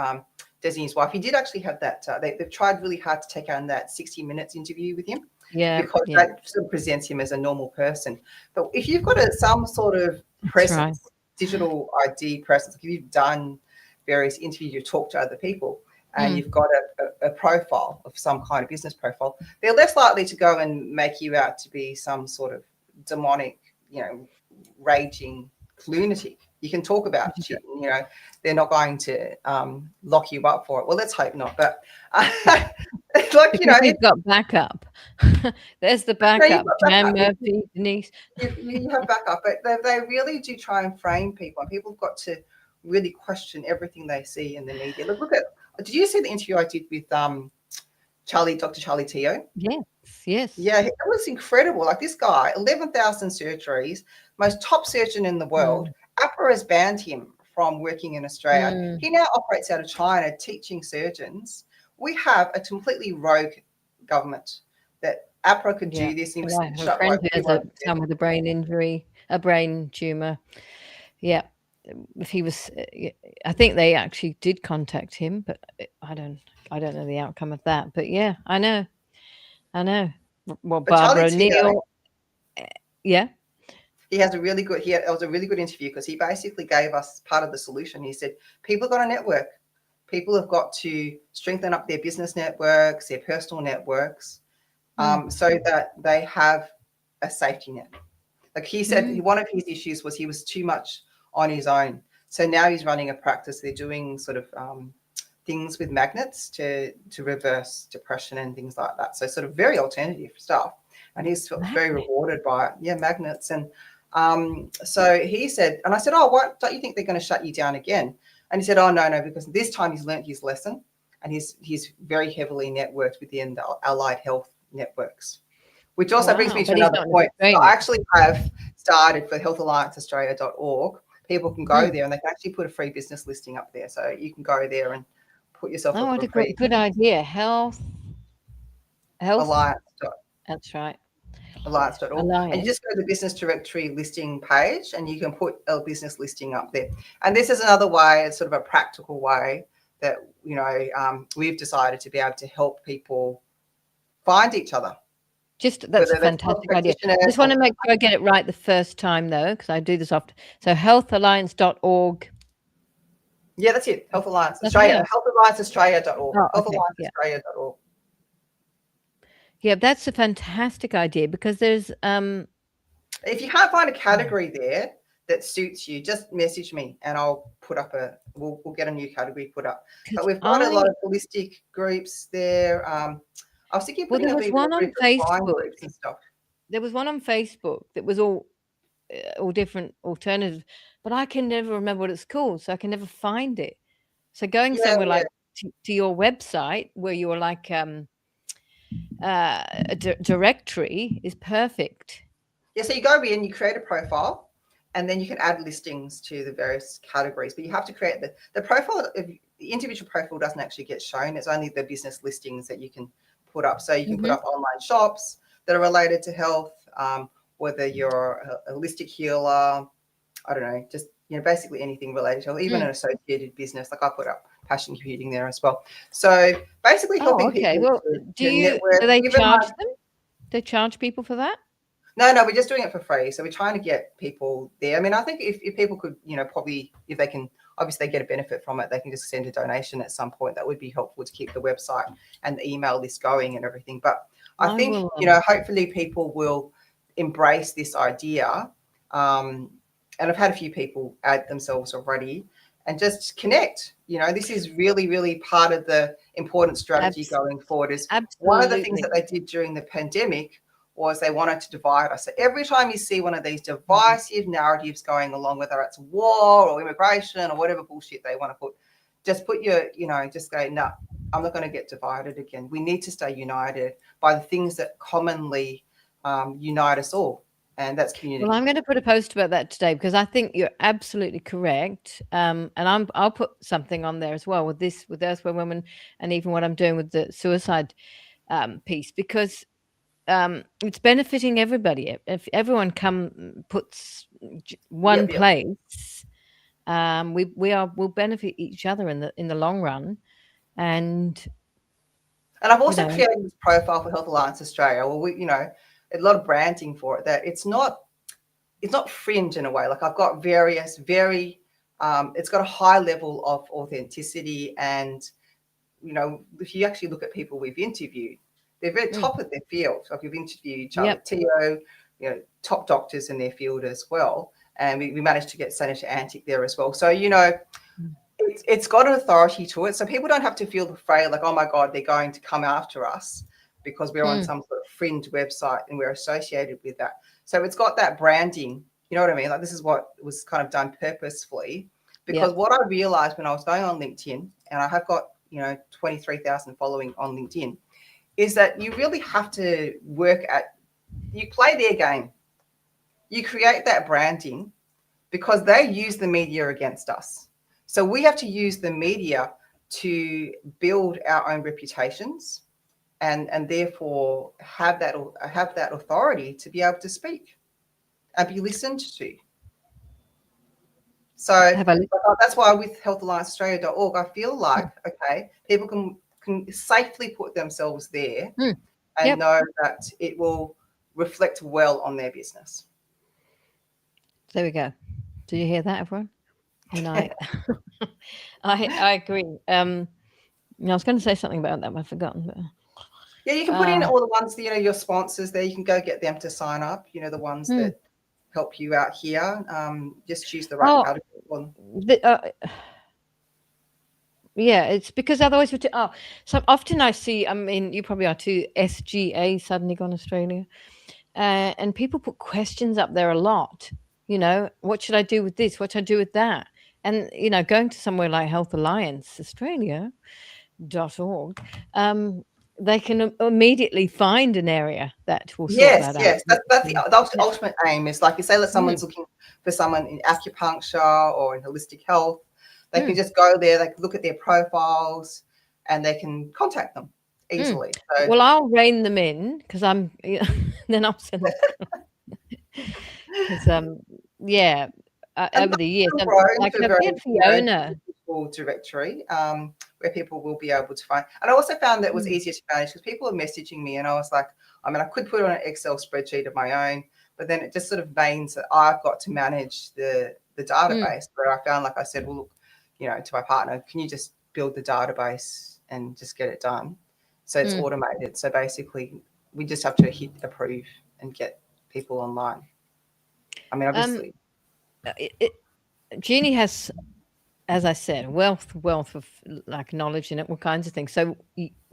Desi's wife. He did actually have that, they've tried really hard to take on that 60 Minutes interview with him, Yeah, because yeah. that sort of presents him as a normal person. But if you've got some sort of That's right. presence, digital ID presence, if you've done various interviews, you talk to other people, and you've got a profile of some kind of business profile, they're less likely to go and make you out to be some sort of demonic, raging lunatic. You can talk about shit, and, they're not going to lock you up for it. Well, let's hope not. But you've got backup. There's the backup. Jan Murphy, Denise. You have backup, but they really do try and frame people, and people have got to really question everything they see in the media. Look at. Did you see the interview I did with Dr. Charlie Teo? Yes. Yeah, it was incredible. Like this guy, 11,000 surgeries, most top surgeon in the world. APRA has banned him from working in Australia. He now operates out of China teaching surgeons. We have a completely rogue government that APRA could do this. And I have a friend who has son with a brain injury, a brain tumor. Yeah. If he was, I think they actually did contact him, but I don't know the outcome of that. But yeah, I know. Well, Barbara O'Neill, yeah. He has a really good. It was a really good interview because he basically gave us part of the solution. He said people have got a network. People have got to strengthen up their business networks, their personal networks, so that they have a safety net. Like he said, one of his issues was he was too much on his own. So now he's running a practice. They're doing sort of things with magnets to reverse depression and things like that. So sort of very alternative stuff. And he's very rewarded by it. Yeah, magnets. And so he said, and I said, oh, what, don't you think they're going to shut you down again? And he said, oh, no, because this time he's learnt his lesson, and he's very heavily networked within the allied health networks. Which also brings me to another point. So I actually have started for healthallianceaustralia.org. People can go there and they can actually put a free business listing up there. So you can go there and put yourself up for free. Good idea. Health. Alliance. That's right. Alliance.org. And you just go to the business directory listing page and you can put a business listing up there. And this is another way, it's sort of a practical way that, we've decided to be able to help people find each other. That's a fantastic idea. I just want to make sure I get it right the first time, though, because I do this often. So healthalliance.org. Yeah, that's it. Health Alliance Australia. Healthallianceaustralia.org. Healthallianceaustralia.org. Yeah, that's a fantastic idea because there's if you can't find a category there that suits you, just message me and I'll put up we'll get a new category put up. But we've got a lot of holistic groups there. I was thinking there was one on Facebook and stuff. There was one on Facebook that was all different alternatives, but I can never remember what it's called, so I can never find it. So going somewhere like to your website where you're like a directory is perfect. Yeah, so you go in, you create a profile, and then you can add listings to the various categories. But you have to create the profile. The individual profile doesn't actually get shown. It's only the business listings that you can put up. So you can put up online shops that are related to health, whether you're a holistic healer, I don't know, just basically anything related to health, even an associated business. Like I put up passion computing there as well. So basically helping people. Well, do they charge them? They charge people for that? No, we're just doing it for free. So we're trying to get people there. I mean, I think if people could, probably if they can, obviously they get a benefit from it, they can just send a donation at some point. That would be helpful to keep the website and the email list going and everything. But I think, hopefully people will embrace this idea. And I've had a few people add themselves already and just connect. This is really, really part of the important strategy going forward. Is one of the things that they did during the pandemic was they wanted to divide us. So every time you see one of these divisive narratives going along, whether it's war or immigration or whatever bullshit they want to put, just put your, just go, no, I'm not going to get divided again. We need to stay united by the things that commonly unite us all. And that's community. Well, I'm going to put a post about that today because I think you're absolutely correct. And I'll put something on there as well with earthwormwoman and even what I'm doing with the suicide piece, because it's benefiting everybody. If everyone puts one place, we'll benefit each other in the long run. And I've also created this profile for Health Alliance Australia. Well, we, a lot of branding for it, that it's not fringe in a way. Like I've got various it's got a high level of authenticity and if you actually look at people we've interviewed, they're very top of their field. Like we've interviewed Charlie Teo, top doctors in their field as well. And we managed to get Senator Antic there as well. So, it's got an authority to it. So people don't have to feel afraid like, oh my God, they're going to come after us because we're on some sort of fringe website and we're associated with that. So it's got that branding, you know what I mean? Like this is what was kind of done purposefully, because what I realized when I was going on LinkedIn, and I have got, 23,000 following on LinkedIn, is that you really have to you play their game. You create that branding because they use the media against us. So we have to use the media to build our own reputations and therefore have that authority to be able to speak and be listened to. So that's why with healthallianceaustralia.org, I feel like, okay, people can safely put themselves there and know that it will reflect well on their business. There we go. Do you hear that, everyone? And I agree. I was going to say something about that, but I've forgotten. But... Yeah, you can put in all the ones, your sponsors there. You can go get them to sign up, the ones that help you out here. Just choose the right article. Yeah, it's because otherwise so often I see, I mean, you probably are too, SGA, Suddenly Gone Australia, and people put questions up there a lot, what should I do with this? What should I do with that? And, going to somewhere like Health Alliance Australia.org, they can immediately find an area that will sort that out. Yes, that's the ultimate aim. Is like you say, someone's looking for someone in acupuncture or in holistic health, they can just go there, they can look at their profiles, and they can contact them easily. So, well, I'll rein them in because then I'll send them. Because over the years, like a Fiona directory where people will be able to find. And I also found that it was easier to manage because people are messaging me, and I was like, I could put it on an Excel spreadsheet of my own, but then it just sort of means that I've got to manage the database. Where I found, like I said, well, look, to my partner, can you just build the database and just get it done? So it's automated. So basically, we just have to hit approve and get people online. I mean, obviously. Jeanee has, as I said, wealth of like knowledge in it, all kinds of things. So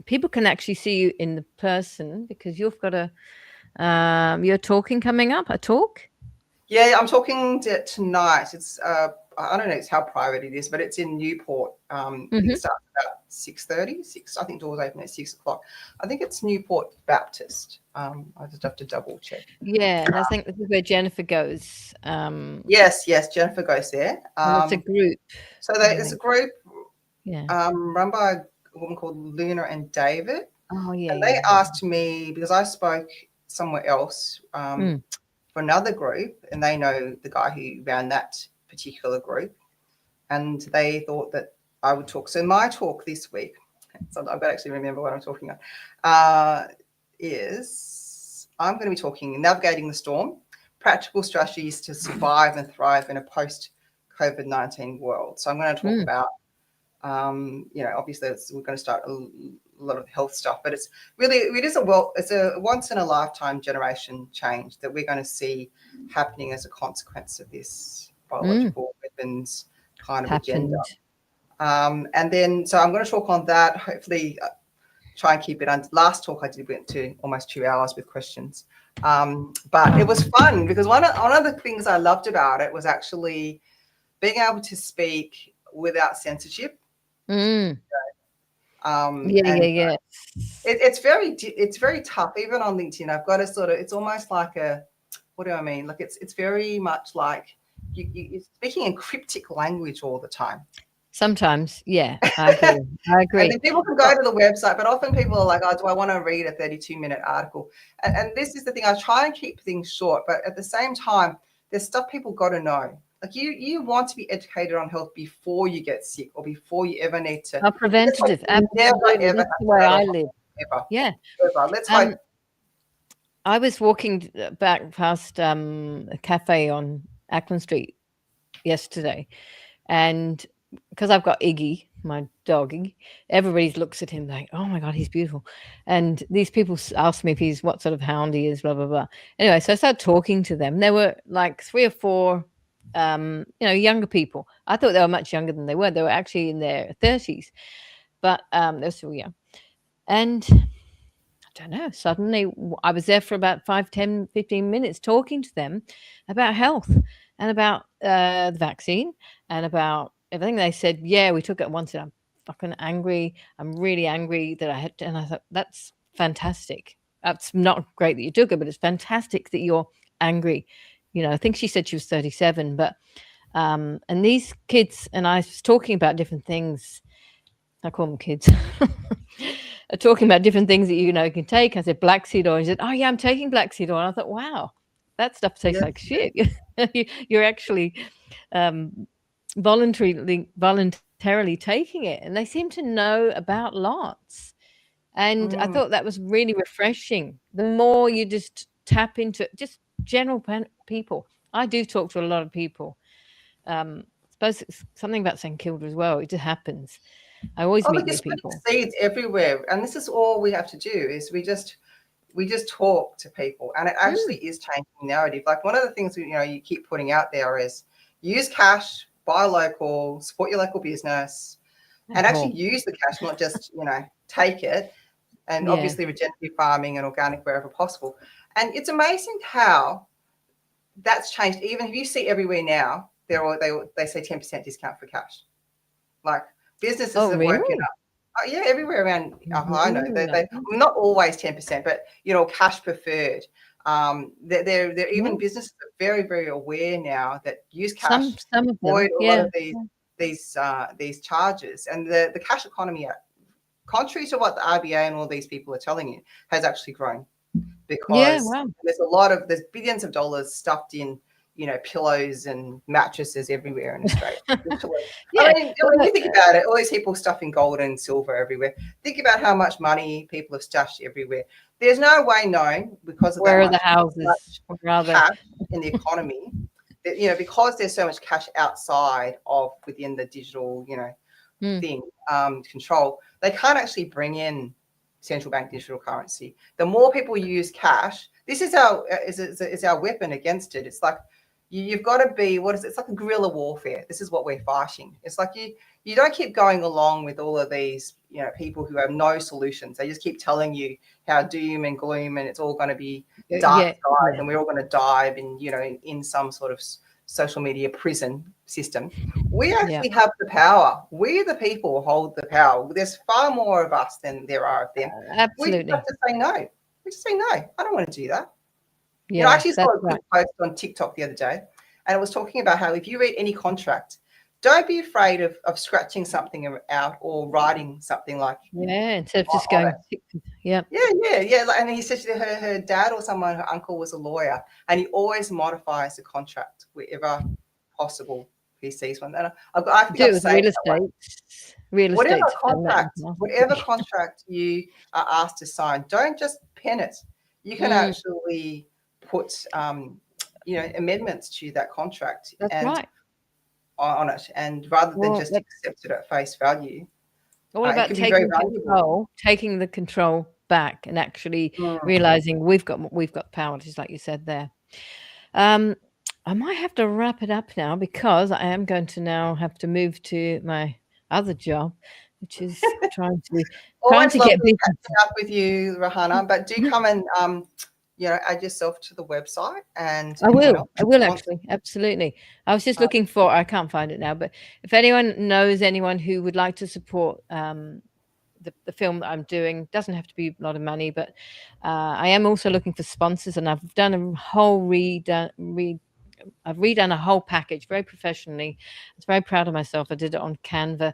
people can actually see you in the person because you've got you're talking coming up, a talk? Yeah, I'm talking tonight. It's I don't know how private it is, but it's in Newport. It starts about 6:30. I think doors open at 6 o'clock. I think it's Newport Baptist. I just have to double check. Yeah, and I think this is where Jennifer goes. Yes, Jennifer goes there. It's a group. So there's a group run by a woman called Luna and David. Oh, yeah. And they asked me, because I spoke somewhere else for another group, and they know the guy who ran that particular group, and they thought that I would talk. So my talk this week, so I've got to actually remember what I'm talking about, is I'm going to be talking Navigating the Storm, Practical Strategies to Survive and Thrive in a Post-COVID-19 World. So I'm going to talk about, obviously we're going to start a lot of health stuff, but it's a once in a lifetime generation change that we're going to see happening as a consequence of this biological weapons kind of agenda. And then, so I'm going to talk on that, hopefully try and keep it under. Last talk I did went to almost 2 hours with questions. But it was fun because one of the things I loved about it was actually being able to speak without censorship. It's very tough. Even on LinkedIn, I've got to it's almost like what do I mean? Like it's very much like you're speaking in cryptic language all the time. Sometimes, yeah, I agree. And then people can go to the website, but often people are like, oh, do I want to read a 32-minute article? And this is the thing, I try and keep things short, but at the same time, there's stuff people got to know. Like you want to be educated on health before you get sick or before you ever need to. Preventative. Absolutely. That's the way I live. Ever. Yeah. Ever. Let's hope. I was walking back past a cafe on Ackland Street yesterday, and because I've got Iggy, my dog, everybody looks at him like, oh my God, he's beautiful. And these people ask me if he's what sort of hound he is, blah, blah, blah. Anyway, so I started talking to them. There were like 3 or 4, younger people. I thought they were much younger than they were. They were actually in their 30s, but they're still young. And I don't know, suddenly I was there for about 5, 10, 15 minutes talking to them about health and about the vaccine and about everything. They said, yeah, we took it once and I'm fucking angry. I'm really angry that I had to. And I thought, that's fantastic. That's not great that you took it, but it's fantastic that you're angry. I think she said she was 37, but, and these kids, and I was talking about different things. I call them kids. Talking about different things that you can take. I said black seed oil. He said, "Oh yeah, I'm taking black seed oil." I thought, "Wow, that stuff tastes like shit." You're actually voluntarily taking it, and they seem to know about lots. And I thought that was really refreshing. The more you just tap into just general people. I do talk to a lot of people. I suppose it's something about St Kilda as well. It just happens. I always meet new people. Seeds everywhere, and this is all we have to do is we just talk to people, and it actually is changing the narrative. Like one of the things you keep putting out there is use cash, buy local, support your local business, and actually use the cash, not just take it. And obviously regenerative farming and organic wherever possible. And it's amazing how that's changed. Even if you see everywhere now, they say 10% discount for cash. Like businesses have woken up. Oh, yeah, everywhere around. I know they not always 10%, but cash preferred. They're even businesses are very, very aware now that use cash, some of them, avoid a lot of these charges, and the cash economy, contrary to what the RBA and all these people are telling you, has actually grown because there's billions of dollars stuffed in pillows and mattresses everywhere in Australia. I mean, when you think about it, all these people stuffing gold and silver everywhere. Think about how much money people have stashed everywhere. There's no way known because of where are the houses cash in the economy. Because there's so much cash outside of within the digital, thing control, they can't actually bring in central bank digital currency. The more people use cash, this is our weapon against it. It's like you've got to be it's like a guerrilla warfare. This is what we're fighting. It's like you don't keep going along with all of these people who have no solutions. They just keep telling you how doom and gloom and it's all going to be dark side and we're all going to dive in some sort of social media prison system. We actually have the power. We the people hold the power. There's far more of us than there are of them. Absolutely. We just have to say no. We just say no. I don't want to do that. I actually saw a good post on TikTok the other day, and it was talking about how if you read any contract, don't be afraid of scratching something out or writing something like instead of just going yeah. And he said her dad or someone, her uncle was a lawyer, and he always modifies the contract wherever possible he sees one. And I think I've said whatever contract you are asked to sign, don't just pen it. You can actually put amendments to that contract on it, and rather than just accept it at face value. All about taking the control back and actually realizing we've got power, just like you said there. I might have to wrap it up now because I am going to now have to move to my other job, which is trying to get catching up with you, Rahana. But do come and add yourself to the website, and I will actually, absolutely. I was just looking for. I can't find it now, but if anyone knows anyone who would like to support the film that I'm doing, doesn't have to be a lot of money, but I am also looking for sponsors, and I've done a whole I've redone a whole package very professionally. I was very proud of myself. I did it on Canva,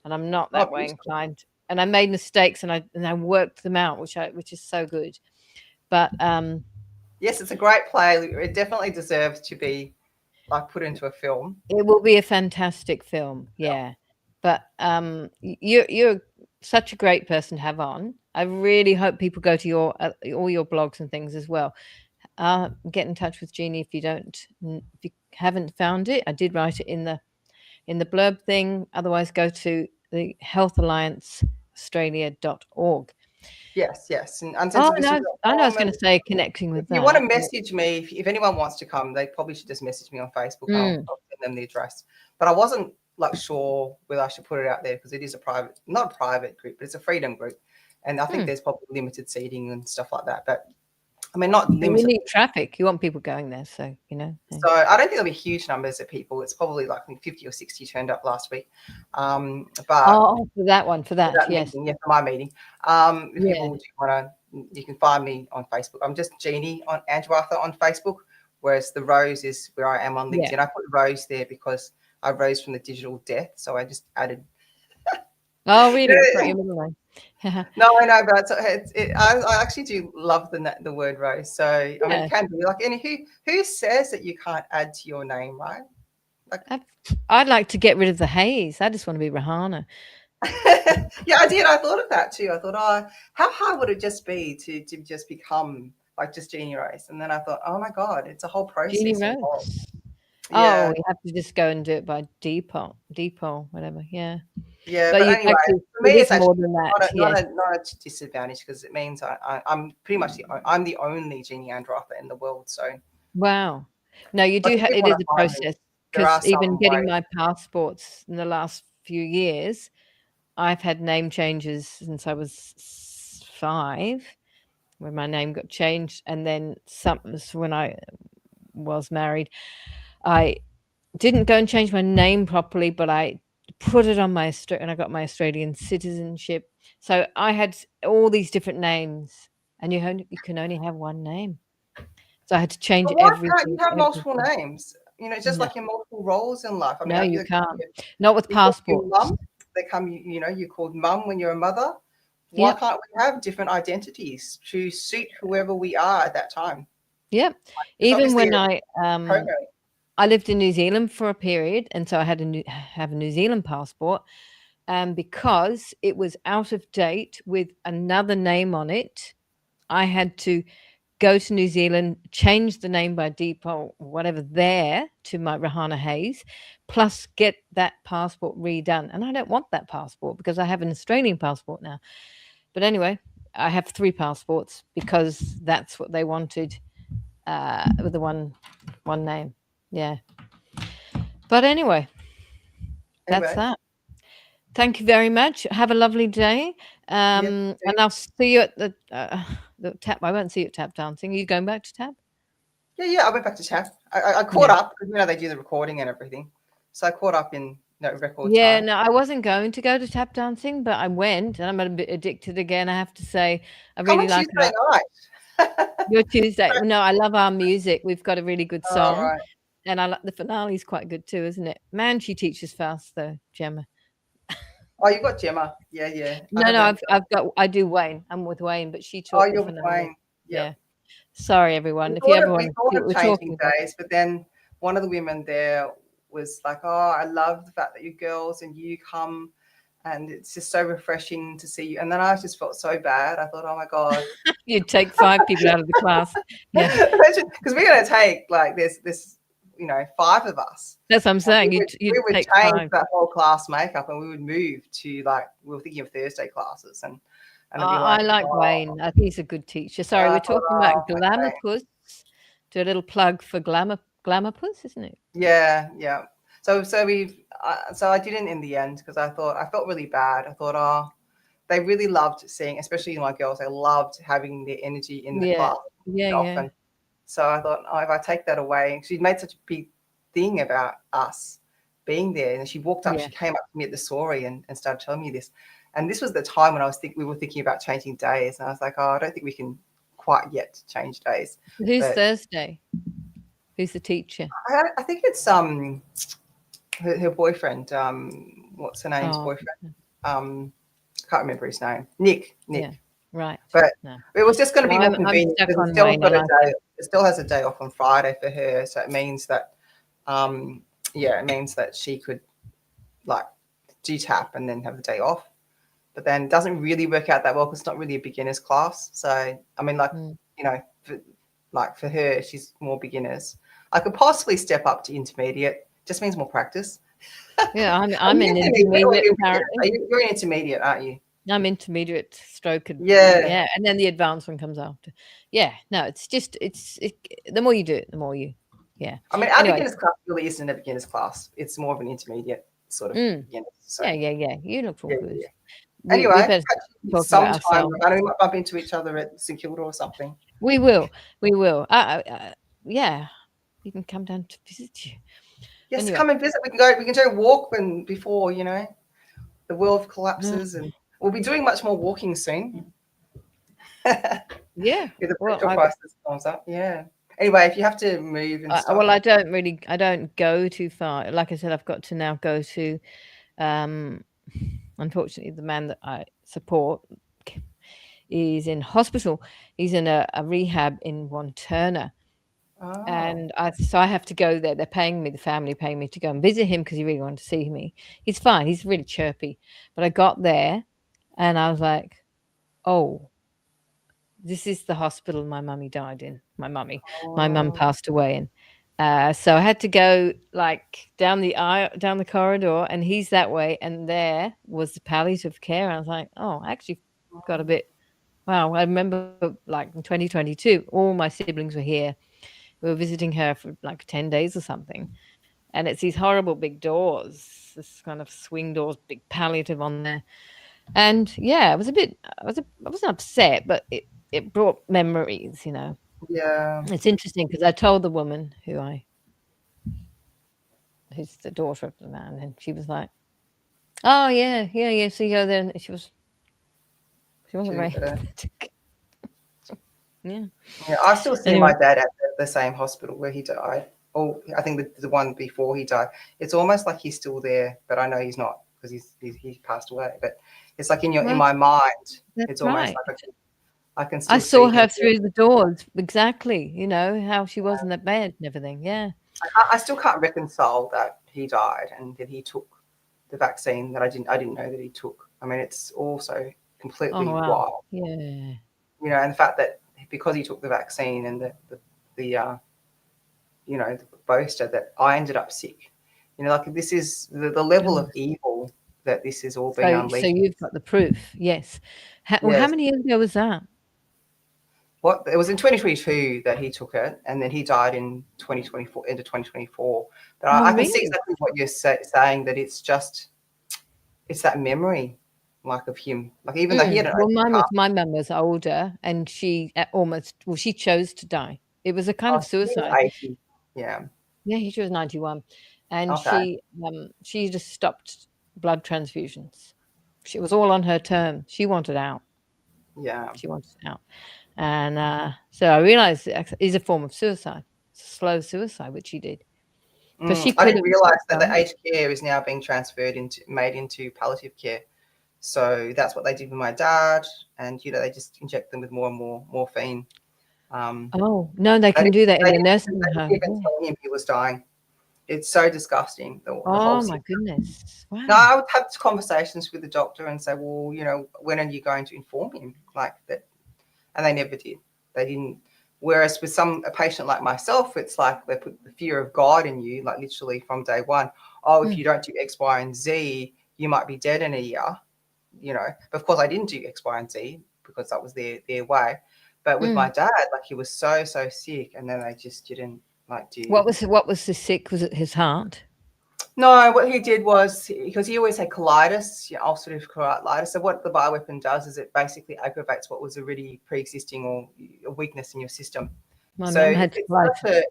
and I'm not that way inclined. And I made mistakes, and I worked them out, which is so good. But yes, it's a great play. It definitely deserves to be put into a film. It will be a fantastic film, yeah. But you're such a great person to have on. I really hope people go to your all your blogs and things as well. Get in touch with Jeannie if you haven't found it. I did write it in the blurb thing. Otherwise, go to the healthallianceaustralia.org. Yes. And Oh, no, I know I was uncensoredwisdom.com. going to say connecting If with you want to that. message me, if anyone wants to come, they probably should just message me on Facebook and Mm. I'll send them the address. But I wasn't like sure whether I should put it out there because it is a private, not a private group, but it's a freedom group. And I think there's probably limited seating and stuff like that. But I mean, not We limited. need traffic. You want people going there. So, So I don't think there'll be huge numbers of people. It's probably like 50 or 60 turned up last week. But oh, for that one, for that, yes. meeting, for my meeting. If people do want to, you can find me on Facebook. I'm just Jeannie on Andrew Arthur on Facebook, whereas the Rose is where I am on LinkedIn. I put Rose there because I rose from the digital death, so I just added. Oh, really? It's not your middle name. No, I know, but I actually do love the word Rose. So I mean, it can be like, and who says that you can't add to your name, right? Like, I'd like to get rid of the Hayes. I just want to be Rahana. Yeah, I did. I thought of that too. I thought, oh, how hard would it just be to just become like just Jeannie Rose? And then I thought, oh my God, it's a whole process. Jeannie involved. Rose. Yeah. Oh, you have to just go and do it by default, whatever. Yeah. Yeah, but anyway, for me, it's more actually than that. not a disadvantage because it means I'm pretty much I'm the only Jeannie Androtha in the world. So wow. No, you do. It is a process because even getting my passports in the last few years, I've had name changes since I was 5, when my name got changed, and then when I was married, I didn't go and change my name properly, but I put it on and I got my Australian citizenship. So I had all these different names, and you can only have one name. So I had to change everything. Why can't you have multiple names? It's just like in multiple roles in life. I mean, no, you can't. Not with passports. Mum, they come. You're called mum when you're a mother. Why can't we have different identities to suit whoever we are at that time? Yep. Even when I lived in New Zealand for a period, and so I had have a New Zealand passport, because it was out of date with another name on it, I had to go to New Zealand, change the name by default, whatever, there to my Rahana Hayes, plus get that passport redone. And I don't want that passport because I have an Australian passport now. But anyway, I have 3 passports because that's what they wanted, with the one name. Yeah. But anyway, that's that. Thank you very much. Have a lovely day. And I'll see you at the tap. I won't see you at tap dancing. Are you going back to tap? Yeah. I went back to tap. I caught up because they do the recording and everything. So I caught up in record time. No, I wasn't going to go to tap dancing, but I went, and I'm a bit addicted again. I have to say, I really like Tuesday night. Your Tuesday. No, I love our music. We've got a really good song, and I like the finale's quite good too, isn't it? Man, she teaches fast though, Gemma. Oh, you've got Gemma. Yeah. No, I do Wayne. I'm with Wayne, but she taught the finale. Wayne. Yeah. Sorry, everyone. If you ever want to see what we're talking about. Days, but then one of the women there was like, "Oh, I love the fact that you girls and you come, and it's just so refreshing to see you." And then I just felt so bad. I thought, "Oh my God." You'd take 5 people out of the class. Yeah. Because we're going to take like this 5 of us. That's what I'm saying. We would change 5. That whole class makeup, and we would move to we were thinking of Thursday classes, and I like Wayne. I think he's a good teacher. Sorry, we're talking about Glamourpuss. Do a little plug for Glamourpuss, isn't it? Yeah. So I didn't in the end because I felt really bad. I thought, oh, they really loved seeing, especially my girls. They loved having their energy in the class. Yeah. So I thought, oh, if I take that away, she'd made such a big thing about us being there, and she walked up, she came up to me at the story and started telling me this. And this was the time when we were thinking about changing days, and I was like, oh, I don't think we can quite yet change days. Who's Thursday? Who's the teacher? I think it's her boyfriend. What's her name's boyfriend? Can't remember his name. Nick. Yeah, right. But it was just going to be more convenient because it still has a day off on Friday for her, so it means that it means that she could like do tap and then have the day off. But then it doesn't really work out that well because it's not really a beginner's class. So I mean, for her, she's more beginners. I could possibly step up to intermediate. Just means more practice. Yeah, Are I'm you an intermediate or intermediate intermediate? apparently. You're an intermediate, aren't you? I'm intermediate stroke, Yeah. yeah, and then the advanced one comes after. Yeah, no, it's just the more you do it, the more you, yeah. I mean, our Anyway, beginners class really isn't a beginner's class. It's more of an intermediate sort of mm, beginners. So yeah, yeah, yeah. You look all yeah, good. yeah. We Anyway, better catch you talk about sometime. ourselves. I know we might bump into each other at St Kilda or something. We will, we will. Yeah, you can come down to visit you. Yes, Anyway, come and visit. We can go. We can do a walk when before the world uh, collapses, and we'll be doing much more walking soon. yeah. With the Well, petrol prices comes up. Yeah. Anyway, if you have to move and stuff, I don't go too far. Like I said, I've got to now go to. Um, unfortunately, the man that I support is in hospital. He's in a rehab in Wantirna. oh, And I have to go there. They're paying me, the family paying me to go and visit him because he really wanted to see me. He's fine. He's really chirpy. But I got there and I was like, oh, this is the hospital my mummy died in. My mum oh, passed away in. So I had to go like down the aisle, down the corridor, and he's that way. And there was the palliative care. I was like, oh, I actually got a bit. Wow, I remember like in 2022, all my siblings were here. We were visiting her for like 10 days or something. And it's these horrible big doors, this kind of swing doors, big palliative on there. And yeah, it was a bit, I wasn't upset, but it brought memories. yeah. It's interesting because I told the woman who's the daughter of the man, and she was like, oh, yeah, yeah, yeah. So you go there. And she She wasn't didn't very get it. emphatic. Yeah. Yeah, I still see Anyway, my dad at the same hospital where he died. Or I think the one before he died. It's almost like he's still there, but I know he's not because he passed away. But it's like in well, my mind, that's it's almost right. like I can I still saw see him. her through the doors, exactly, how she was in that bed and everything, yeah. I still can't reconcile that he died and that he took the vaccine that I didn't know that he took. I mean, it's also Oh, completely wow. wild, Yeah. and the fact that because he took the vaccine and the the boaster that I ended up sick. Like this is the level Oh, of evil that this is all being so unleashed. you've got the proof, yes. How Yes. many years ago was that? What it was in 2022 that he took it, and then he died in 2024, into 2024. But Oh, I can see really? exactly what you're saying. That it's that memory, like of him. Like even though he had an Well, open heart, my mum was older, and she, she chose to die. It was a kind of he was suicide. 80. Yeah. Yeah, she was 91, and Okay. she just stopped blood transfusions. She was all on her terms. She wanted out. Yeah. She wanted out. And so I realized it is a form of suicide. It's a slow suicide, which she did. Because she I could didn't have realize that the died. aged care is now being made into palliative care. So that's what they did with my dad, and they just inject them with more and more morphine. Oh, no, they They can do that in they the didn't, nursing they didn't home. even Yeah. tell him he was dying. It's so disgusting, the whole Oh, my system. goodness. Now Wow. I would have conversations with the doctor and say, well, when are you going to inform him like that? And they never did. They didn't. Whereas with a patient like myself, it's like they put the fear of God in you, like literally from day one. Oh, if Mm, you don't do X, Y, and Z, you might be dead in a year. But of course I didn't do X, Y, and Z because that was their way. But with my mm. dad, like he was so sick, and then they just didn't like do. What was the sick? Was it his heart? No, what he did was because he always had colitis, ulcerative colitis. So what the bioweapon does is it basically aggravates what was already pre-existing or a weakness in your system. My So mum had it's such colitis.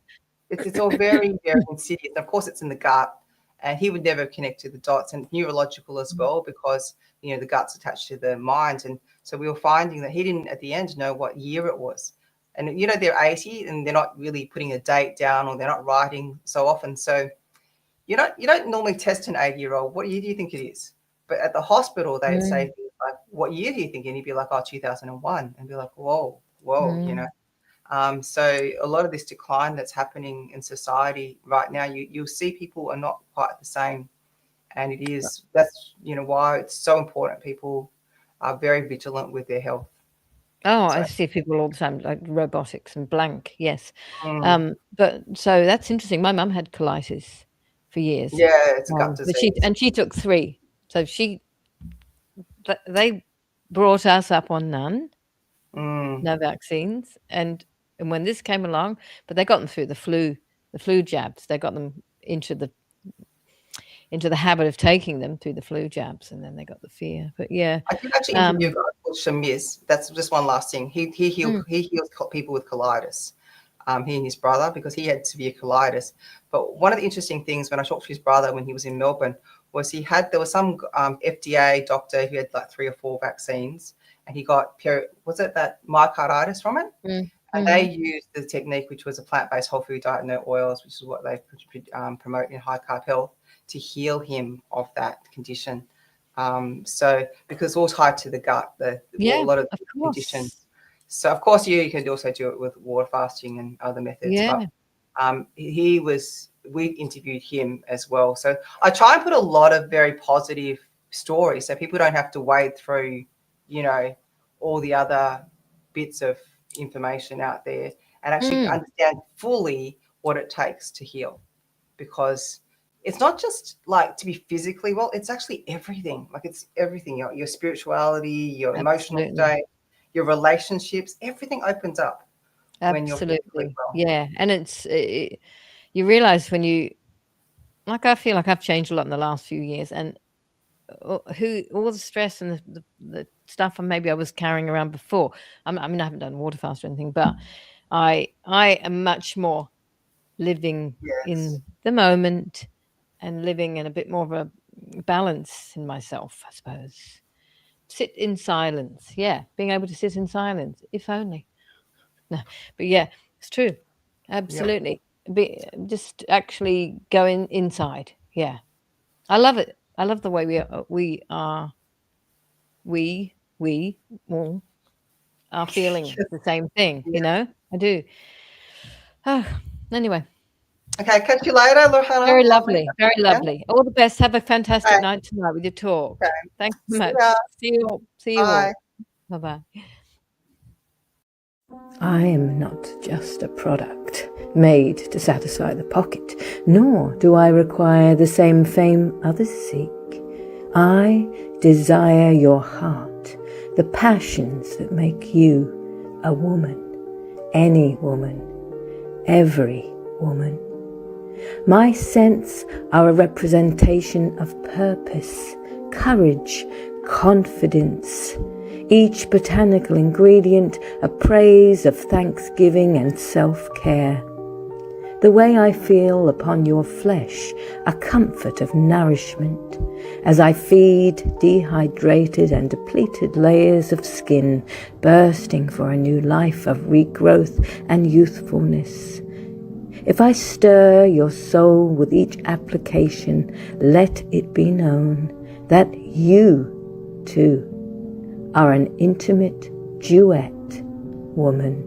it's all very, very insidious. Of course, it's in the gut, and he would never connect to the dots, and neurological as well, because the gut's attached to the mind, and so we were finding that he didn't at the end know what year it was, and they're 80 and they're not really putting a date down or they're not writing so often, so you don't normally test an 80-year-old. What year do you think it is? But at the hospital, they'd say Mm, things like, "What year do you think?" And he'd be like, "Oh, 2001," and be like, "Whoa, whoa," mm. So a lot of this decline that's happening in society right now, you'll see people are not quite the same, and that's why it's so important. People are very vigilant with their health. Oh, I So see people all the time, like robotics and blank. Yes. mm, But so that's interesting. My mum had colitis. for years. Yeah, it's a gut But disease. she took 3. So they brought us up on none, no vaccines. And when this came along, but they got them through the flu jabs. They got them into the habit of taking them through the flu jabs, and then they got the fear. But yeah, I did actually interview a guy called Shamiz. That's just one last thing. He heals people with colitis. He and his brother, because he had severe colitis. But one of the interesting things when I talked to his brother when he was in Melbourne was there was some FDA doctor who had like 3 or 4 vaccines, and he got that myocarditis from it. And they used the technique, which was a plant-based whole food diet, no oils, which is what they promote in high carb health, to heal him of that condition. So because it's all tied to the gut, a lot of conditions. So of course you can also do it with water fasting and other methods. Yeah. But we interviewed him as well. So I try and put a lot of very positive stories so people don't have to wade through, all the other bits of information out there and actually understand fully what it takes to heal, because it's not just like to be physically well, it's actually everything. Like it's everything, your spirituality, your emotional state, your relationships, everything opens up when you're physically well. Yeah. And you realize when I feel like I've changed a lot in the last few years, and all the stress and the stuff and maybe I was carrying around before. I mean, I haven't done water fast or anything, but I am much more living in the moment and living in a bit more of a balance in myself, I suppose. Sit in silence. Yeah, being able to sit in silence, if only. No, but yeah, it's true. Absolutely. Just actually going inside. Yeah, I love it. I love the way we all are feeling the same thing. I do. Oh, anyway. Okay, catch you later, Lohana. Very lovely. Very lovely. All the best. Have a fantastic night tonight with your talk. Okay. Thanks so much. See you all. Bye-bye. I am not just a product made to satisfy the pocket, nor do I require the same fame others seek. I desire your heart, the passions that make you a woman, any woman, every woman. My scents are a representation of purpose, courage, confidence, each botanical ingredient a praise of thanksgiving and self-care. The way I feel upon your flesh, a comfort of nourishment, as I feed dehydrated and depleted layers of skin, bursting for a new life of regrowth and youthfulness. If I stir your soul with each application, let it be known that you, too, are an intimate duet woman.